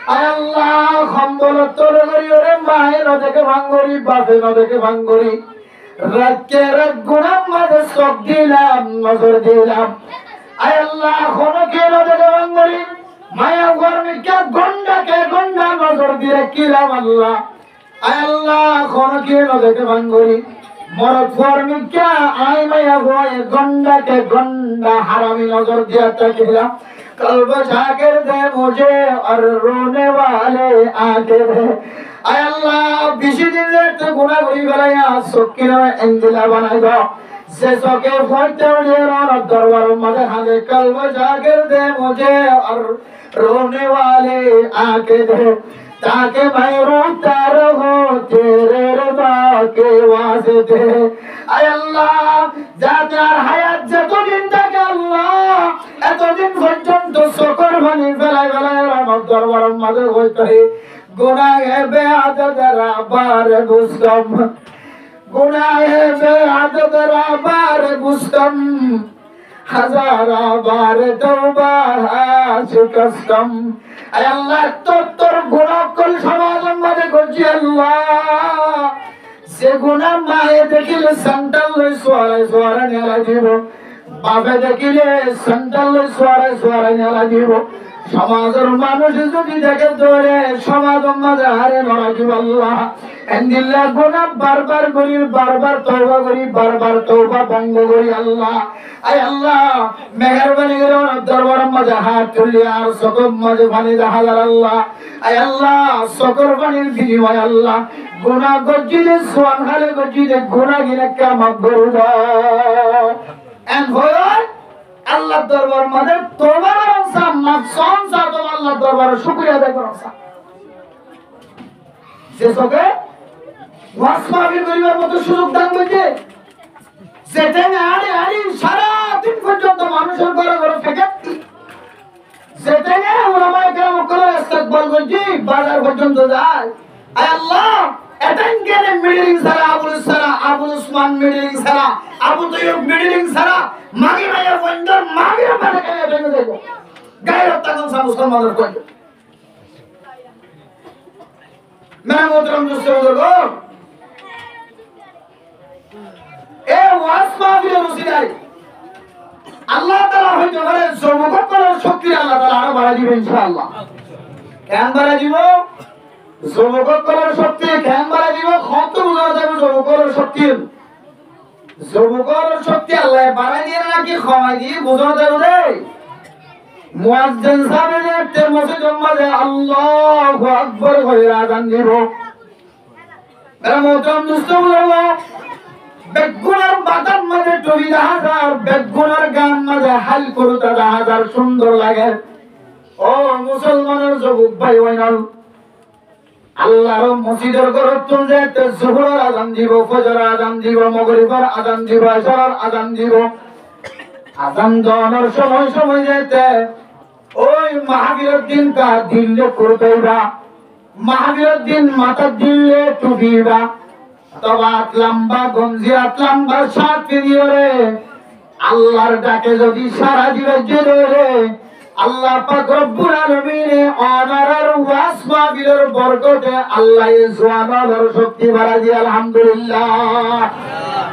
আল্লাহ খম্বল তোরে করি ওরে মায়ে নদকে ভাঙ্গরি বাপে নদকে ভাঙ্গরি রাতকে রাত গুনার মাঝে সব দিলাম নজর দিলাম আল্লাহ খনকে নদকে ভাঙ্গরি মায়া গরমিকে গন্ডাকে গন্ডা নজর দিয়ে কিলাম আল্লাহ আল্লাহ খনকে নদকে ভাঙ্গরি মরদ ফরমিকে আই মায়া গয়ে গন্ডাকে গন্ডা হারামি নজর দিয়ে তাকিলাম कल्ब शाकिर दे मुझे और रोने वाले आके दे आय अल्लाह बिशी दिन से गुनाह करी गलाया सकिना एंजिला बनाई दो से सके फटे उड़े और दरबार मदे हादे कल्ब शाकिर दे मुझे और रोने वाले आके दे ताकि मैं रोता रहूं तेरे रज़ा के वास्ते आय अल्लाह जातार हयात যতদিন থাকে আল্লাহ এতদিন পর্যন্ত সকর ভানি ফেলাই ফেলাই আমার দরবারের মাঝে হইতে গুনাহে বেআদতের আবার বুঝতাম গুনাহে বেআদতের আবার বুঝতাম হাজার বার তওবা শিকস্তম আয় আল্লাহ তোর গুনাহ কল সমাজের মাঝে করছি আল্লাহ সে গুনাহ মায়ে দেখিলে সন্তান লই সোয়ারে সোয়ারে নেলা দিব বাপে দেখিলে সন্তান লই সোয়ারে সোয়ারে নেলা দিব সমাজের মানুষ যদি দেখে ধরে সমাজ মাঝে হারে নরাজি আল্লাহ এন্দিল্লাহ গুনাহ বারবার করি বারবার তওবা করি বারবার তওবা ভঙ্গ করি আল্লাহ আয় আল্লাহ মেহেরবানি করে দরবার মাঝে হাত তুলি আর সকল মাঝে পানি হাজার আল্লাহ আয় আল্লাহ সকল পানির বিনিময় আল্লাহ গুনাহ গজিলে সোয়ান হালে গজিলে গুনাহ গিনে কামাক করব এন্ড হয় আল্লাহ দরবার মাঝে তওবা করছা মাকসান সাথে আল্লাহ দরবারে শুকরিয়া আদায় করছা যে সবে ওয়াজ মাহফিল করিবার মতো সুযোগ দান করছে যেখানে আরে সারা দিন পর্যন্ত মানুষের ঘরে ঘরে থাকে যেখানে ওলামায়ে কেরাম করে ইস্তেকবাল করছি বাজার পর্যন্ত যায় আয় আল্লাহ এটান গেলে মিডলিং সারা আবুল উসমান মিডলিং সারা আবু তৈয়ব মিডলিং সারা মাগি ভাইয়া বন্ধর মাগি মানে কেন ভেঙে দেব গায়ের তাকন সব মুসলমানদের কই मैं मोहतरम दोस्तों बुजुर्गों ए ওয়াজ মাহফিলের উসিলায় আল্লাহ তাআলা হয়তো বলে যুবকদের শক্তি আল্লাহ তাআলা আরো বাড়াই দিবেন ইনশাআল্লাহ কেন বাড়াই দিব যুবকদের শক্তি কেন বাড়াই দিব কত বুঝা যাবে যুবকদের শক্তি আল্লাহ বাড়াই দিয়ে নাকি কমাই দিয়ে বুঝা যাবে রে মুয়াজ্জিন সাহেবের তে মসজিদের মাঝে আল্লাহু আকবার বলে আযান দিব মেরা মোহতরম দোস্তগণ বেগুনার বাদাম মাঝে টবি হাজার বেগুনার গান মাঝে হাল করুতা হাজার সুন্দর লাগে ও মুসলমানের যুবক ভাই ওয়াইনাল আল্লাহর মসজিদের গরতুন যেতে যোহরের আযান দিব ফজরের আযান দিব মাগরিবের আযান দিব ইশারার আযান দিব আযান দেওয়ার সময় যেতে ওই মাহফিলের দিন কা দিলে করতেইবা মাহফিলের দিন মাথা দিলে টুপিবা তবাত লম্বা গঞ্জিয়াত লম্বা সাথে দিও রে আল্লাহর ডাকে যদি সারা দিবে জেরে রে আল্লাহ পাক রব্বুল আলামিন অনারার ওয়াজ মাহফিলের বরকতে আল্লাহ এই জওয়ানের শক্তি বাড়া দিয়ে আলহামদুলিল্লাহ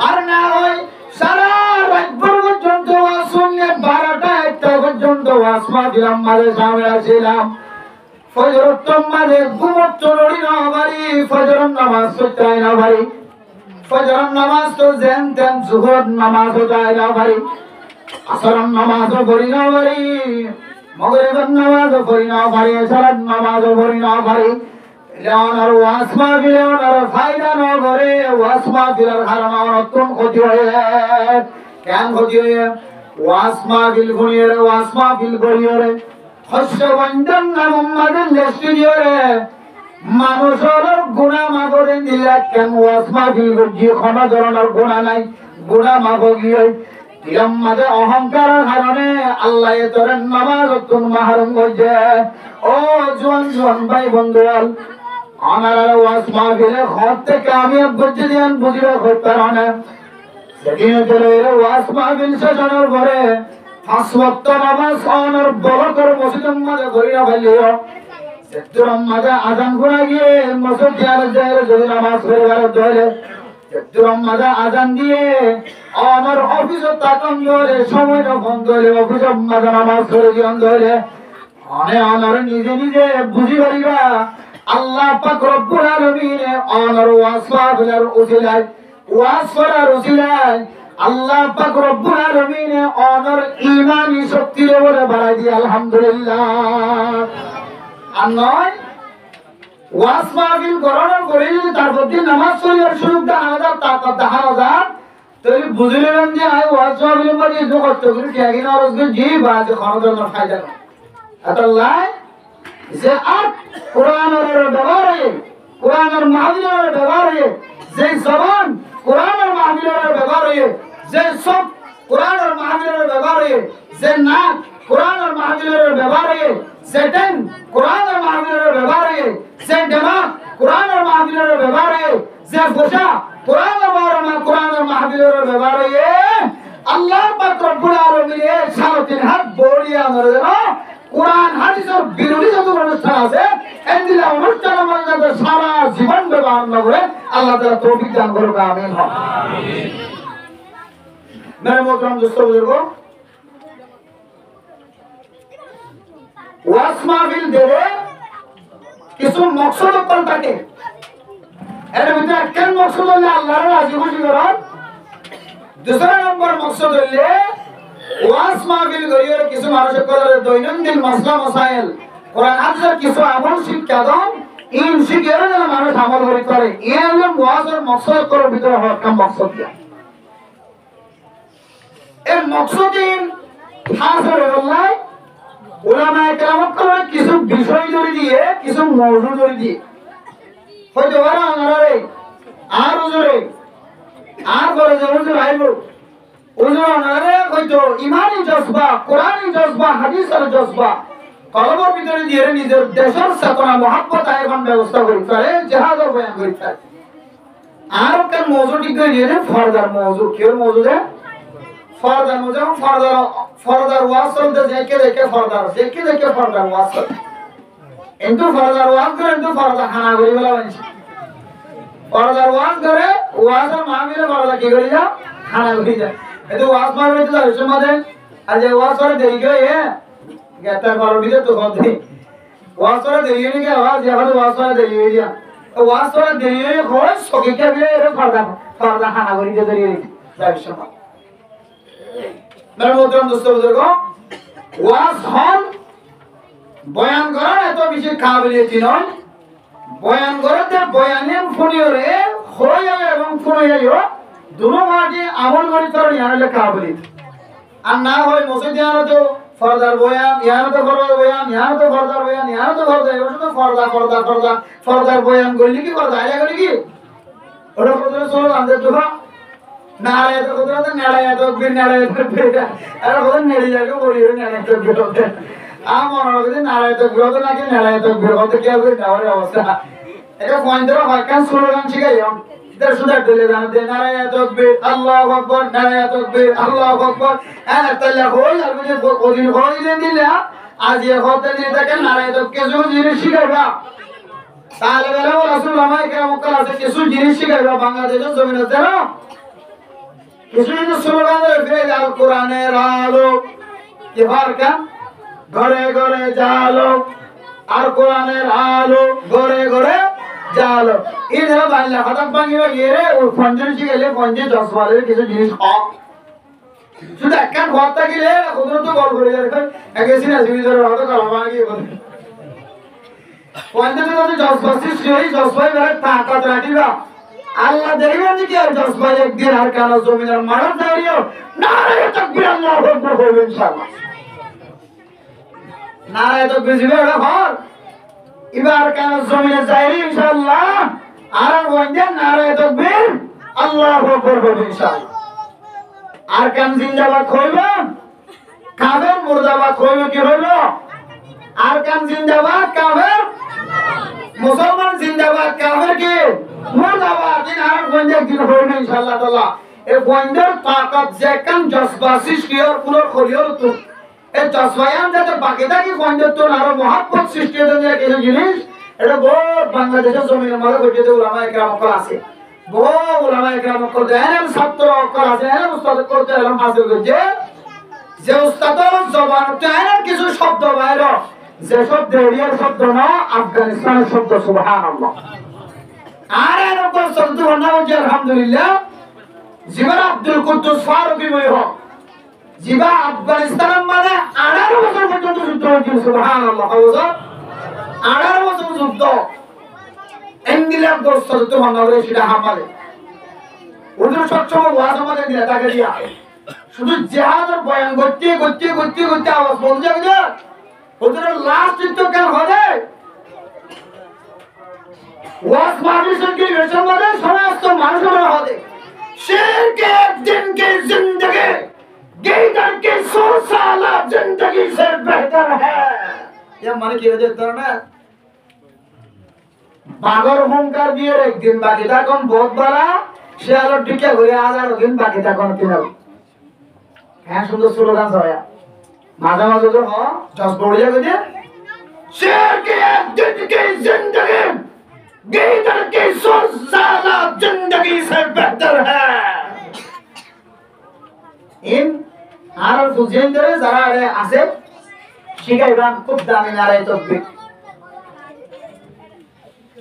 আর না হয় সারা রাত পর্যন্ত ওয়াজ শুনে 12টা 1টা পর্যন্ত ওয়াজ মাহফিল আমাদের সামনে আসিলাম ফজর তোমারে ঘুমত চড়ি না ভাই ফজর নামাজ পড়াই না ভাই ফজর নামাজ তো যেন তেন জোহর নামাজ পড়াই না ভাই আসর নামাজ পড়ি না ভাই মাগরিবের নামাজ পড়ি না ভাই ইশারার নামাজ পড়ি না ভাই লেওনার ওয়াজ মাহফিলের ফায়দা না করে ওয়াজ মাহফিলের কারণে নতুন ক্ষতি হয় কেন ক্ষতি হয় ওয়াজ মাহফিল গুনিয়ে ওয়াজ মাহফিল করিয়ে হস্য বন্ধন নাম উম্মাদের লেস্টি দিয়ে মানুষের গুনাহ মাফ করে দিলে কেন ওয়াজ মাহফিল গিয়ে ক্ষমা ধরনের গুনাহ নাই গুনাহ মাফ গিয়ে দিলাম মাঝে অহংকারের কারণে আল্লাহ তোর নামাজ তুন মাহরুম করছে ও জোয়ান ভাই বন্ধুয়াল আমার ওয়াজ মাহফিলে ঘর থেকে আমি বুঝে দিয়ান বুঝিয়ে করতে পারে সেদিন চলে ওয়াজ মাহফিল শেষের পরে 5 ওয়াক্ত নামাজ অনর বরকর মসজিদের মাঝে করি না ভাইলিও সেতুর মাঝে আযান করা গিয়ে মসজিদ যার যায় যদি নামাজ পড়বার ধরে সেতুর মাঝে আযান দিয়ে অনর অফিসে তাকান ধরে সময়টা বন্ধ হলে অফিসের মাঝে নামাজ পড়ে দিন ধরে অনর নিজে বুঝি পারিবা আল্লাহ পাক রব্বুল আলামিন অনর ওয়াজ মাহফিলের উসিলায় ওয়াজ করার উসিলায় আল্লাহ পাক রব্বুল আলামিন অনর ঈমানি শক্তির উপরে বাড়াই দিয়ে আলহামদুলিল্লাহ আর নয় ওয়াজ মাহফিল করানোর পরে যদি তার প্রতি নামাজ পড়ার সুযোগ দেখা যায় তাহলে বুঝলেন যে আই ওয়াজ মাহফিলের মধ্যে যে কষ্ট করে ত্যাগী না রসকে জি বাজ ক্ষমতার ফায়দা না আল্লাহ যে আর কোরআনের ব্যবহারে কোরআনের মাহফিলের ব্যবহারে যে জবান কোরআনের মাহফিলের ব্যবহারে যে সব কোরআনের মাহফিলের ব্যবহারে যে নাক কোরআনের মাহফিলের ব্যবহারে যে টেন কোরআনের মাহফিলের ব্যবহারে যে দিমাগ কোরআনের মাহফিলের ব্যবহারে যে ফোসা কোরআনের মাহফিলের ব্যবহারে আল্লাহ পাক রব্বুল আলামিন সারাদিন হাত বড়িয়া ধরে দেন কোরআন হাদিসের বিরোধী যত অনুষ্ঠান আছে এগুলা অনুষ্ঠানের মধ্যে সারা জীবন ব্যবহার না করে আল্লাহ তাআলা তৌফিক দান করুক আমিন আমিন मेरे मोहतरम दोस्तों बुजुर्गों ওয়াজ মাহফিল দেবে কিছু মকসদ উত্তর থাকে। এর ভিতরে একখান মকসদ হলে আল্লাহর রাজি খুশি করার, দুসরা নম্বর মকসদ হইলে ওয়াজ মাহফিল করিয়ে কিছু মানুষের করে দৈনন্দিন মাসলা মাসাইল কোরআন হাদিসের কিছু আমল শিক্ষা দাও, ইন শিখে যেন মানুষ আমল করে। এই হলো ওয়াজের মকসদ করার ভিতরে একটা মকসদ দিয়া। এই মকসদিন হাসর আল্লাহ উলামায়ে কেরামত করে কিছু বিষয় ধরে দিয়ে, কিছু মওজু ধরে দিয়ে হয়তো ওরা আনারে আর হুজুরে আর করে যে হুজুর আইব হুজুর আনারে হয়তো ইমানি জজবা, কোরআনি জজবা, হাদিসের জজবা কলমের ভিতরে দিয়ে নিজের দেশের চেতনা মহব্বত আইবান ব্যবস্থা করতে জিহাদের বয়ান করতে। আর কেন মওজু ঠিক করে দিয়ে ফরদার মওজু, কির মওজু দে ফরদার মওজু, ফরদার ওয়াজ চলতে দেখে দেখে ফরদার দেখে দেখে ফরদার ওয়াজ চলে। কিন্তু ফরদার ওয়াজ করে কিন্তু ফরদা খানা করি বলা হয়েছে। ফরদার ওয়াজ করে ওয়াজের মাহফিলে ফরদা কি করি যা খানা করি যা। কিন্তু ওয়াজ মাহফিলে তো ওই সময় আজ ওয়াজ করে দেরি করে গেটার পারবিতে তো বলতে ওয়াজ করে দেরি হয়ে গেল, আজ এখন ওয়াজ করে দেরি হয়ে যা। ওয়াজ করে দেরি হয়ে হয় সকে কে বিলে এর ফরদা খানা করি যে দেরি হয়ে যায় সময়। মেরে মোহতরম দোস্ত বুজুর্গ, ওয়াজ হল বয়ান করার এত বেশি কাবিলিয়ত নয়। বয়ান করতে বয়ানে ফুনিয়রে হয়ে এবং ফুনিয়ও দুনো মাঝে আমল করি তোর ইয়ানলে কাবিলিয়ত। আর না হয় মসজিদে আনো তো ফরদার বয়ান, ইয়ানো তো ফরদার বয়ান, ইয়ানো তো ফরদার বয়ান, ইয়ানো তো ফরদার, এবার শুধু ফরদা ফরদা ফরদা ফরদার বয়ান করলি কি ফরদা আইলা করি কি ওটা ফরদার চলো আমাদের তো নারায় তো ফরদা তো নারায় তো বিন নারায় তো বেটা আর ফরদা নেড়ে যাবে বলি নারায় তো বেটা আমার মনে নারায় তো বিরোধ নাকি নারায় তো বিরোধ কি হবে যাওয়ার অবস্থা। এটা পয়েন্টের হয়কান স্লোগান শিখাইও এটা শুধু দিলে জানতে নারায় তো বির আল্লাহু আকবার, নারায় তো বির আল্লাহু আকবার। আর তাহলে হই আর বুঝে ওদিন হই দিলে আজ এ হতে দিলে তাকে নারায় তো কিছু জিনিস শিখাইবা। তাহলে বেলা রাসূলুল্লাহ কেরামত আছে কিছু জিনিস শিখাইবা বাংলাদেশের জমিনে জানো কিছু কিছু স্লোগান ফিরে আল কোরআনের আলো কি ফারকা ঘরে ঘরে জালো আর কোরআনের আলো ঘরে ঘরে জালো। এই যারা বাংলা কথা ভাঙিবা গিয়ে রে ওই পঞ্চাশ গেলে 50-10 কিছু জিনিস কম শুধু একখান ঘর থাকিলে ওদের তো গল্প করে যাবে একেছি না জীবিতর হয়তো কালমা গিয়ে বলে 50-10 সেই 10 বেড়ে তাকাত রাখিবা আল্লাহ দেখবেন কি আর 10 একদিন আর কানা জমিনের মারা দাঁড়িয়েও নারে তাকবীর আল্লাহু আকবার হবে ইনশাআল্লাহ। নারায় তো বুঝবে ওরা ঘর এবার কেন জমিনে যাই ইনশাআল্লাহ আর ওইটা নারায় তো বীর আল্লাহু আকবার হবে ইনশাআল্লাহ। আর কেন জিন্দাবাদ হইব কাফের মুর্দাবাদ হইব কি হইল আর কেন জিন্দাবাদ কাফের মুসলমান জিন্দাবাদ কাফের কি মুর্দাবাদ। দিন আর ওইটা দিন হইবে ইনশাআল্লাহ তাআলা। এই বন্দের তাকাত যে কান জসবাসিস কি আর পুরো খলিয়র তো এই জসবায়ান যাতে বাকি থাকি বন্ধুত্ব আরো মহাব্বত সৃষ্টি হয়ে কিছু জিনিস এটা বহুত বাংলাদেশের জমিনের মধ্যে ঘটিয়ে উলামায়ে কেরামত আছে। বহু উলামায়ে কেরামত করতে এলেম ছাত্র অক্ষর আছে এলেম উস্তাদ করতে এলেম হাসিল করছে যে উস্তাদের জবানতে এলেম কিছু শব্দ বাইর যে শব্দ এরিয়ার শব্দ না আফগানিস্তানের শব্দ সুবহানাল্লাহ। আর এরকম শব্দ না হচ্ছে আলহামদুলিল্লাহ জিবার আব্দুল কুদ্দুস ফারুকী বই হোক জিবা আফগানিস্তানের মানে 18 বছর পর্যন্ত যুদ্ধ হয়েছিল সুবহানাল্লাহ। 18 বছর যুদ্ধ ইংল্যান্ড দোস্ত যুদ্ধ বাংলাদেশ সেটা হামালে ওদের সবসময় ওয়াজ আমাদের দিলে তাকে দিয়া শুধু জিহাদের বয়ান করতে করতে করতে করতে আওয়াজ বন্ধ যাবে না ওদের লাস্ট যুদ্ধ কেন হবে ওয়াজ মাহফিল কি বেশন মানে সমস্ত মানুষের হবে শিরকে দিন की जिंदगी गीदड़ की 100 साल जिंदगी से बेहतर है। ये मन की वजह तो ना बागर होंकार दिए एक दिन बाकी था कौन बहुत बड़ा शेयर और टिके हुए 1000 दिन बाकी था कौन तीन क्या सुंदर स्लोगन सोया माजा माजा जो हो जस बोलिए कुछ शेर के एक दिन की जिंदगी गीदड़ की 100 साल जिंदगी से बेहतर है। इन আর বুঝেন ধরে যারা আছে শিখাইবাম খুব দামি নারাই তকবীর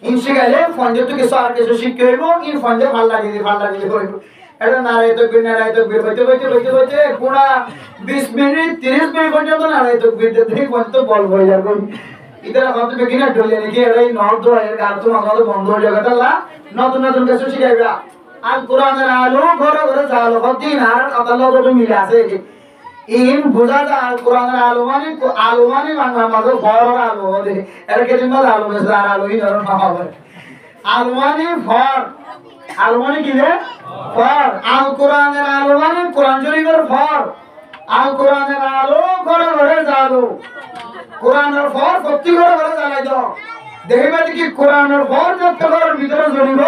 ইন শিখাইলে ফন্ডে তো কিছু আর কিছু শিখতে হইব ইন ফন্ডে ফাল্লা দিদি হইব এটা নারাই তকবীর হইতে পুরা 20 মিনিট 30 মিনিট পর্যন্ত নারাই তকবীর দেখি পর্যন্ত বল হয়ে যাবে ইদারা কত বেগিনা ঢলে নাকি এই নর্দ এর গান তো আমাদের বন্ধ হয়ে যাবে তাহলে নতুন কিছু শিখাইবা আল কোরআনের আলো ঘরে ঘরে জালো দিন আর আল্লাহ তো মিলে আছে ইন বুঝা যায় আল কোরআনের আলো মানে বাংলা মাঝে বড় আলো দে এর কে দিন আলো বেশ আর আলো ই ধরন হবে আলো মানে কি রে ফর আল কোরআনের আলো মানে কোরআন শরীফের ফর আল কোরআনের আলো ঘরে ঘরে জালো কোরআনের ফর প্রতি ঘরে ঘরে জ্বালাই দাও দেখবে কি কোরআনের ফর যত ঘরের ভিতরে জ্বলিব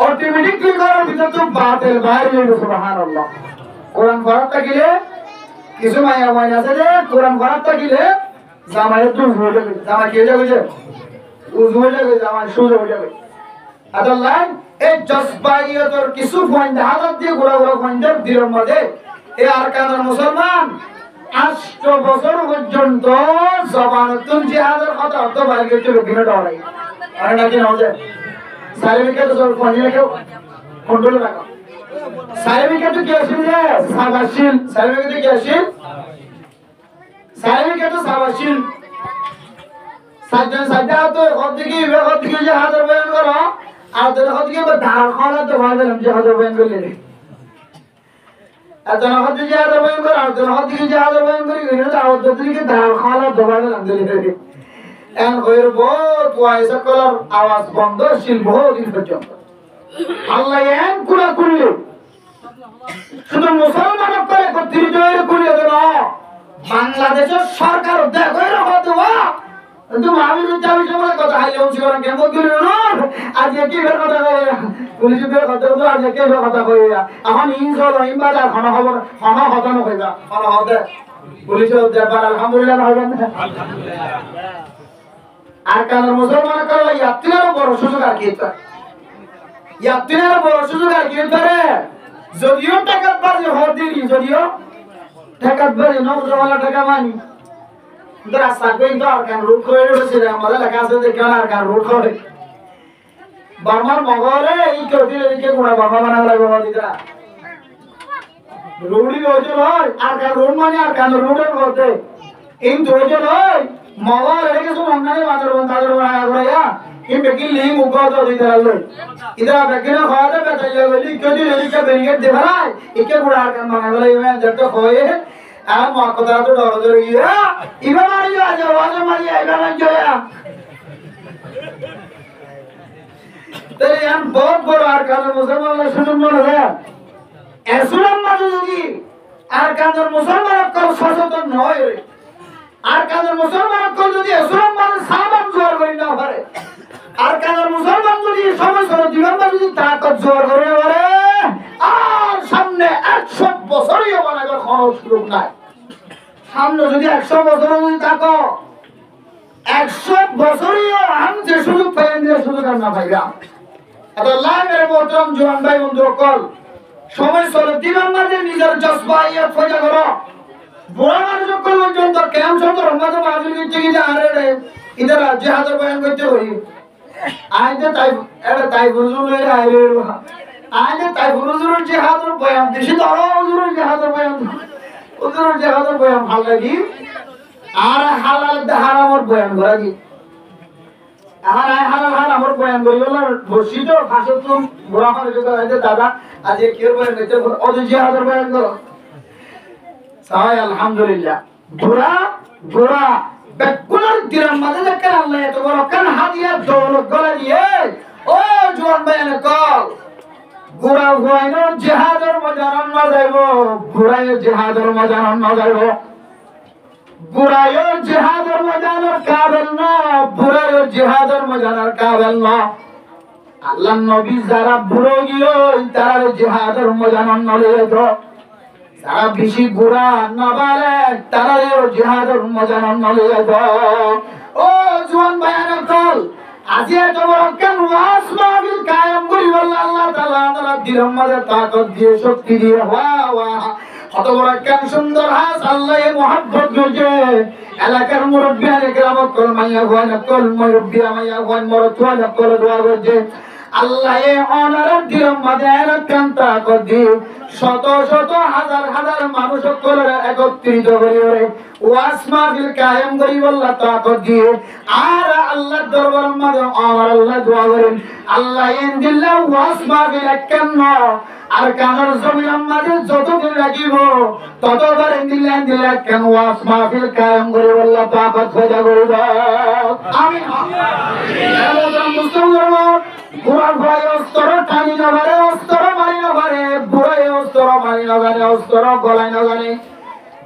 অটোমেটিকলি ঘরের ভিতর তো বাতিল বাইরে হইবে সুবহানাল্লাহ কোরআন ফর থাকিলে কিছু মায়া আছে যে কোরআন ফর থাকিলে জামায়ে তো হয়ে যাবে জামা কি হয়ে যাবে উজু হয়ে যাবে জামা সুজ হয়ে যাবে আল্লাহ এই জজবাইয়তর কিছু পয়েন্ট হালত দিয়ে গোড়া পয়েন্টের দিলের মধ্যে এই আরকানের মুসলমান 8 বছর পর্যন্ত জবানতুল জিহাদের কথা অত বাইরে গেছে লোকিনে ডরাই আরে নাকি নজে সাইমিকে তো সব ফোনে কেউ কন্ট্রোল রাখো সাইমিকে তো কি আসিল রে সাবাশিল সাইমিকে তো কি আসিল সাইমিকে তো সাবাশিল সাজা তো হদিকে জিহাদের বয়ান করো আর তো হদিকে ধার খাওয়া তো ভাবেন জিহাদের বয়ান করলে আজন হদি জিহাদের বয়ান করো আর তো হদিকে জিহাদের বয়ান করি এটা তো হদিকে ধার খাওয়া তো ভাবেন আলহামদুলিল্লাহ এন কইর বহুত ওয়াইস কলার আওয়াজ বন্ধ শিল বহুত দিন পর্যন্ত আল্লাহ এন কুলা করল শুধু মুসলমান করে একত্রিত হয়ে করিয়ে দেন বাংলাদেশের সরকার দেখো এরকম কিন্তু আমি যাবি সময় কথা হাইলে উঠছি করেন কেমন করি আজ কি বের কথা কই পুলিশের কথা তো আজ কি বের কথা কই এখন ইনশাল ইমবাজার খানা খবর খানা হতা না কইবা খানা হতে পুলিশের দেবার আলহামদুলিল্লাহ হবে না আর কারণ মুসলমান করলে ইয়াত্তিনারও বড় সুযোগ আর কি ইয়াত্তিনারও বড় সুযোগ আর কি পারে যদিও টাকা বাজে হদিনি যদিও টাকা বাজে নবজওয়ালা টাকা মানি রাস্তা কই তো আর কান রুট করে রয়েছে আমাদের লেখা আছে যে কেন আর কান রুট করে বার্মার মগরে এই কদিলে দিকে গুণা বাবা বানা লাগবে দিদা রুড়ি হইছে নয় আর কান রুট মানে আর কান রুটের মধ্যে এই হইছে নয় মগর এটাকে সব অন্যায় বাজার বানা করে এই বেকি লিং উগা তো দিতে লাগলো ইদা বেকিনা খাওয়াতে বেচাইয়া বলি কদিলে দিকে বেরিয়ে দেখাই একে গুণা আর কান বানা গলে ইমান যত হয় আর মকদা তো ডর ধরে গিয়া ইবা মারি আজ আওয়াজ মারি আইবা না জয়া তাই আম বহুত বড় আর কাজ মুসলমান শুনুন মনে হয় এসুলাম মাঝে যদি আর কাজের মুসলমান কল সচেতন নয় আর কাজের মুসলমান কল যদি এসুলাম মাঝে সামান জোর করি না পারে আর কাজের মুসলমান যদি সমস্ত জীবন যদি তাকত জোর করে পারে আর সামনে 100 বছরই বানাবার খরচ সুযোগ নাই সামনে যদি 100 বছর যদি থাকো 100 বছরই আম যে সুযোগ পাই যে সুযোগ না পাইবা আল্লাহ মেরে মোহতরম জওয়ান ভাই বন্ধু সকল সময় চলে দিনের মাঝে নিজের জজবা ইয়াত ফজা করো বুড়া মানুষ সকল পর্যন্ত কেমন ছোট রমজান মাহফিল করতে গিয়ে আরে রে ইদার জিহাদের বয়ান করতে হই আইতে তাই বুঝুলে আইরে আইতে তাই বুঝুলে জিহাদের বয়ান বেশি ধরো বুঝুলে জিহাদের বয়ান ওদের জিহাদের বয়ান ভালো লাগি আর হালাল হারামর বয়ান করা কি আর হালাল হারামর বয়ান করি বলে বসি তো ফাঁসে তুমি বুড়া মানুষ হইতে দাদা আজ কি বয়ান করতে ওদের জিহাদের বয়ান করো সবাই আলহামদুলিল্লাহ বুড়া বেকুলার দিনের মাঝে দেখেন আল্লাহ এত বড় কান হাদিয়া দৌলত গলা দিয়ে ও জোয়ান বয়ান কল বুড়া হুয়াইনো জিহাদের মজান না যাইব বুড়ায় জিহাদের মজান না যাইব বুড়ায় জিহাদের মজানের কাবেল না বুড়ায় জিহাদের মজানের কাবেল না আল্লাহ নবী যারা বুড়ো গিয়ে তারা জিহাদের মজান না লইতো যারা বেশি বুড়া না পারে তারা জিহাদের মজান না লইতো ও জোয়ান বয়ান কল আজি এত বড় কেন ওয়াজ মাহফিল কায়েম করি বলল আল্লাহ তাআলা তাআলা দিলের মাঝে তাকত দিয়ে শক্তি দিয়ে ওয়া অত বড় কেন সুন্দর হাস আল্লাহ মোহাব্বত করছে এলাকার মুরব্বিয়ান একরাম কল মাইয়া গোয়ান কল মুরব্বিয়া মাইয়া গোয়ান মরতুয়ান কল দোয়া করছে আল্লাহ এ অনার দিল মাদের কান্তা করছে শত শত হাজার হাজার মানুষ কলরা একত্রিত করে ওয়াস মাহফিল কায়েম করি আল্লাহ তাকত দিয়ে আর আল্লাহর দরবারের মধ্যে আমার আল্লাহ দোয়া করেন আল্লাহ ইনদিল্লাহ ওয়াস মাহফিল একান্ন আর কানার জমিনের মাঝে যতদিন লাগিব ততবার ইনদিল্লাহ কেন ওয়াস মাহফিল কায়েম করি আল্লাহ তাকত ফয়দা করে দাও আমিন আমিন মুসলমান বুড়া ভাই অস্তর টানি না পারে অস্তর মারি না পারে বুড়াই অস্তর মারি না পারে অস্তর গলায় না জানে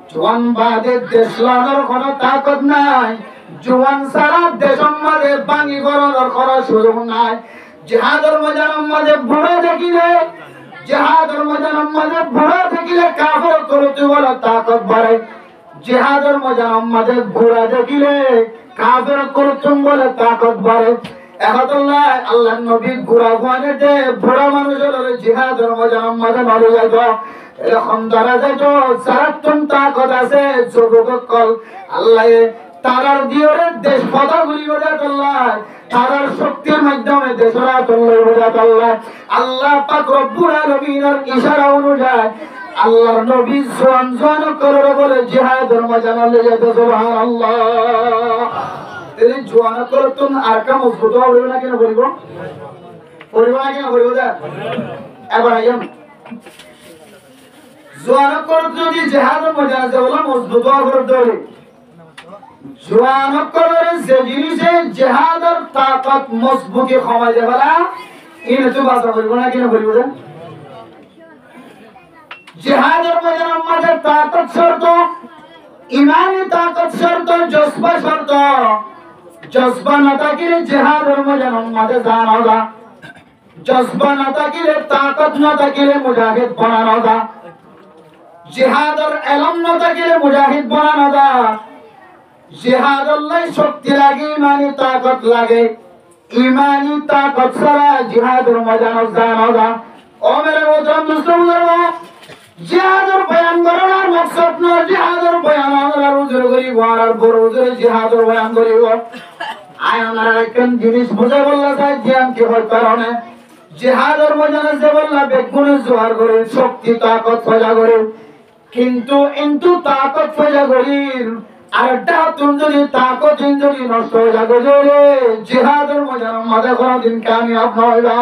জোয়ান বাদে দেশ লড়ার কোনো তাকত নাই জোয়ান সারা দেশের মাঝে বাঙি করার কোনো সুযোগ নাই জিহাদের ময়দানের মাঝে বুড়া দেখিলে জিহাদের ময়দানের মাঝে বুড়া দেখিলে কাফের করতে বলে তাকত বাড়ে জিহাদের ময়দানের মাঝে বুড়া দেখিলে কাফের করতে বলে তাকত বাড়ে একদল্লাহ আল্লাহ নবী বুড়া গোয়ানে দে বুড়া মানুষের জিহাদের ময়দানের মাঝে মারা যাইত এরকম যারা যাইতো সারাক্ষণ তাকত আছে যুবক কল আল্লাহ তারার দিওরে দেশ পদা গুলি বোঝাত আল্লাহ তারার শক্তির মাধ্যমে দেশরা চললে বোঝাত আল্লাহ আল্লাহ পাক রব্বুল আলামিনের ইশারা অনুযায়ী আল্লাহর নবী জোয়ান জোয়ান করে বলে জিহাদের ময়দানে নিয়ে যেতে সুবহানাল্লাহ এই জোয়ান করে তো আর কাম মজবুত হবে না কেন বলিব না কেন বলিব দা এবার আইম জোয়ান করে যদি জিহাদের ময়দানে যাওয়া মজবুত হবে ধরে জোয়ান করে যে জিনিসে জিহাদের তাকত মজবুতি ক্ষমা যাবেলা ইনে তো বাসা বলিব না কেন বলিব দা জিহাদের ময়দানের মাঝে তাকত শর্ত ইমানি তাকত শর্ত জজবা শর্ত জজবা না থাকিলে জিহাদের ময়দানের মাঝে জানা না জজবা না থাকিলে তাকত না থাকিলে মুজাহিদ বানানো না জিহাদের ইলম না থাকিলে মুজাহিদ বানানো না জিহাদের লাই শক্তি লাগে ইমানি তাকত লাগে ইমানি তাকত ছাড়া জিহাদের ময়দানে জানা না ও মেরে মোহতরম মুসলমান জিহাদের বয়ান করার মকসদ না জিহাদের বয়ান আমরা উজুর করি আর বড় উজুর জিহাদের বয়ান করি আয় আমরা একজন জিনিস বুঝে বললা চাই জ্ঞান কি হয় কারণে জিহাদের ময়দানে যে বললা বেগুনে জোয়ার করে শক্তি তাকত ফজা করে কিন্তু তাকত ফজা করি আর একটা তুমি যদি তাকত যদি নষ্ট হয়ে যাবে জিহাদের ময়দানের মাঝে কোনোদিন কামিয়াব নয়বা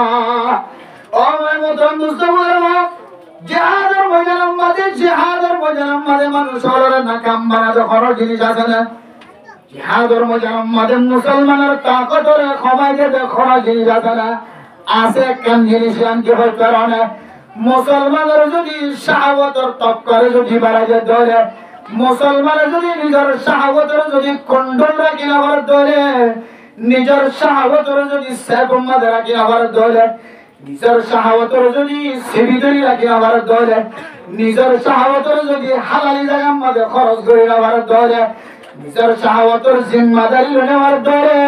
ও আমার মতন মুসলমান জিহাদের ময়দানের মাঝে মানুষ হলো না কাম বানাতে কোনো জিনিস আছে না জিহাদের ময়দানের মাঝে মুসলমানের তাকতরে ক্ষমাই দেবে কোনো জিনিস আছে না আছে কেন জিনিস কি হয় কারণে মুসলমানের যদি শাহাওয়াতের তক্করে যদি বাড়াইতে ধরে মুসলমানের যদি নিজের শাহাওয়াতের যদি কন্ট্রোল রাখি না ধরে নিজের শাহাওয়াতের যদি সেবম মাঝে রাখি না ধরে নিজের শাহাওয়াতের যদি সেবিদরি রাখি আবার ধরে নিজের শাহাওয়াতের যদি হালালি জায়গার মধ্যে খরচ করে আবার ধরে নিজের শাহাওয়াতের জিম্মাদারি নেওয়ার ধরে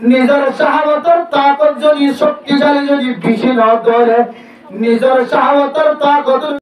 নিজের শাহাওয়াতের তাকত যদি শক্তিশালী যদি বেশি না ধরে নিজের শাহাওয়াতের তাকত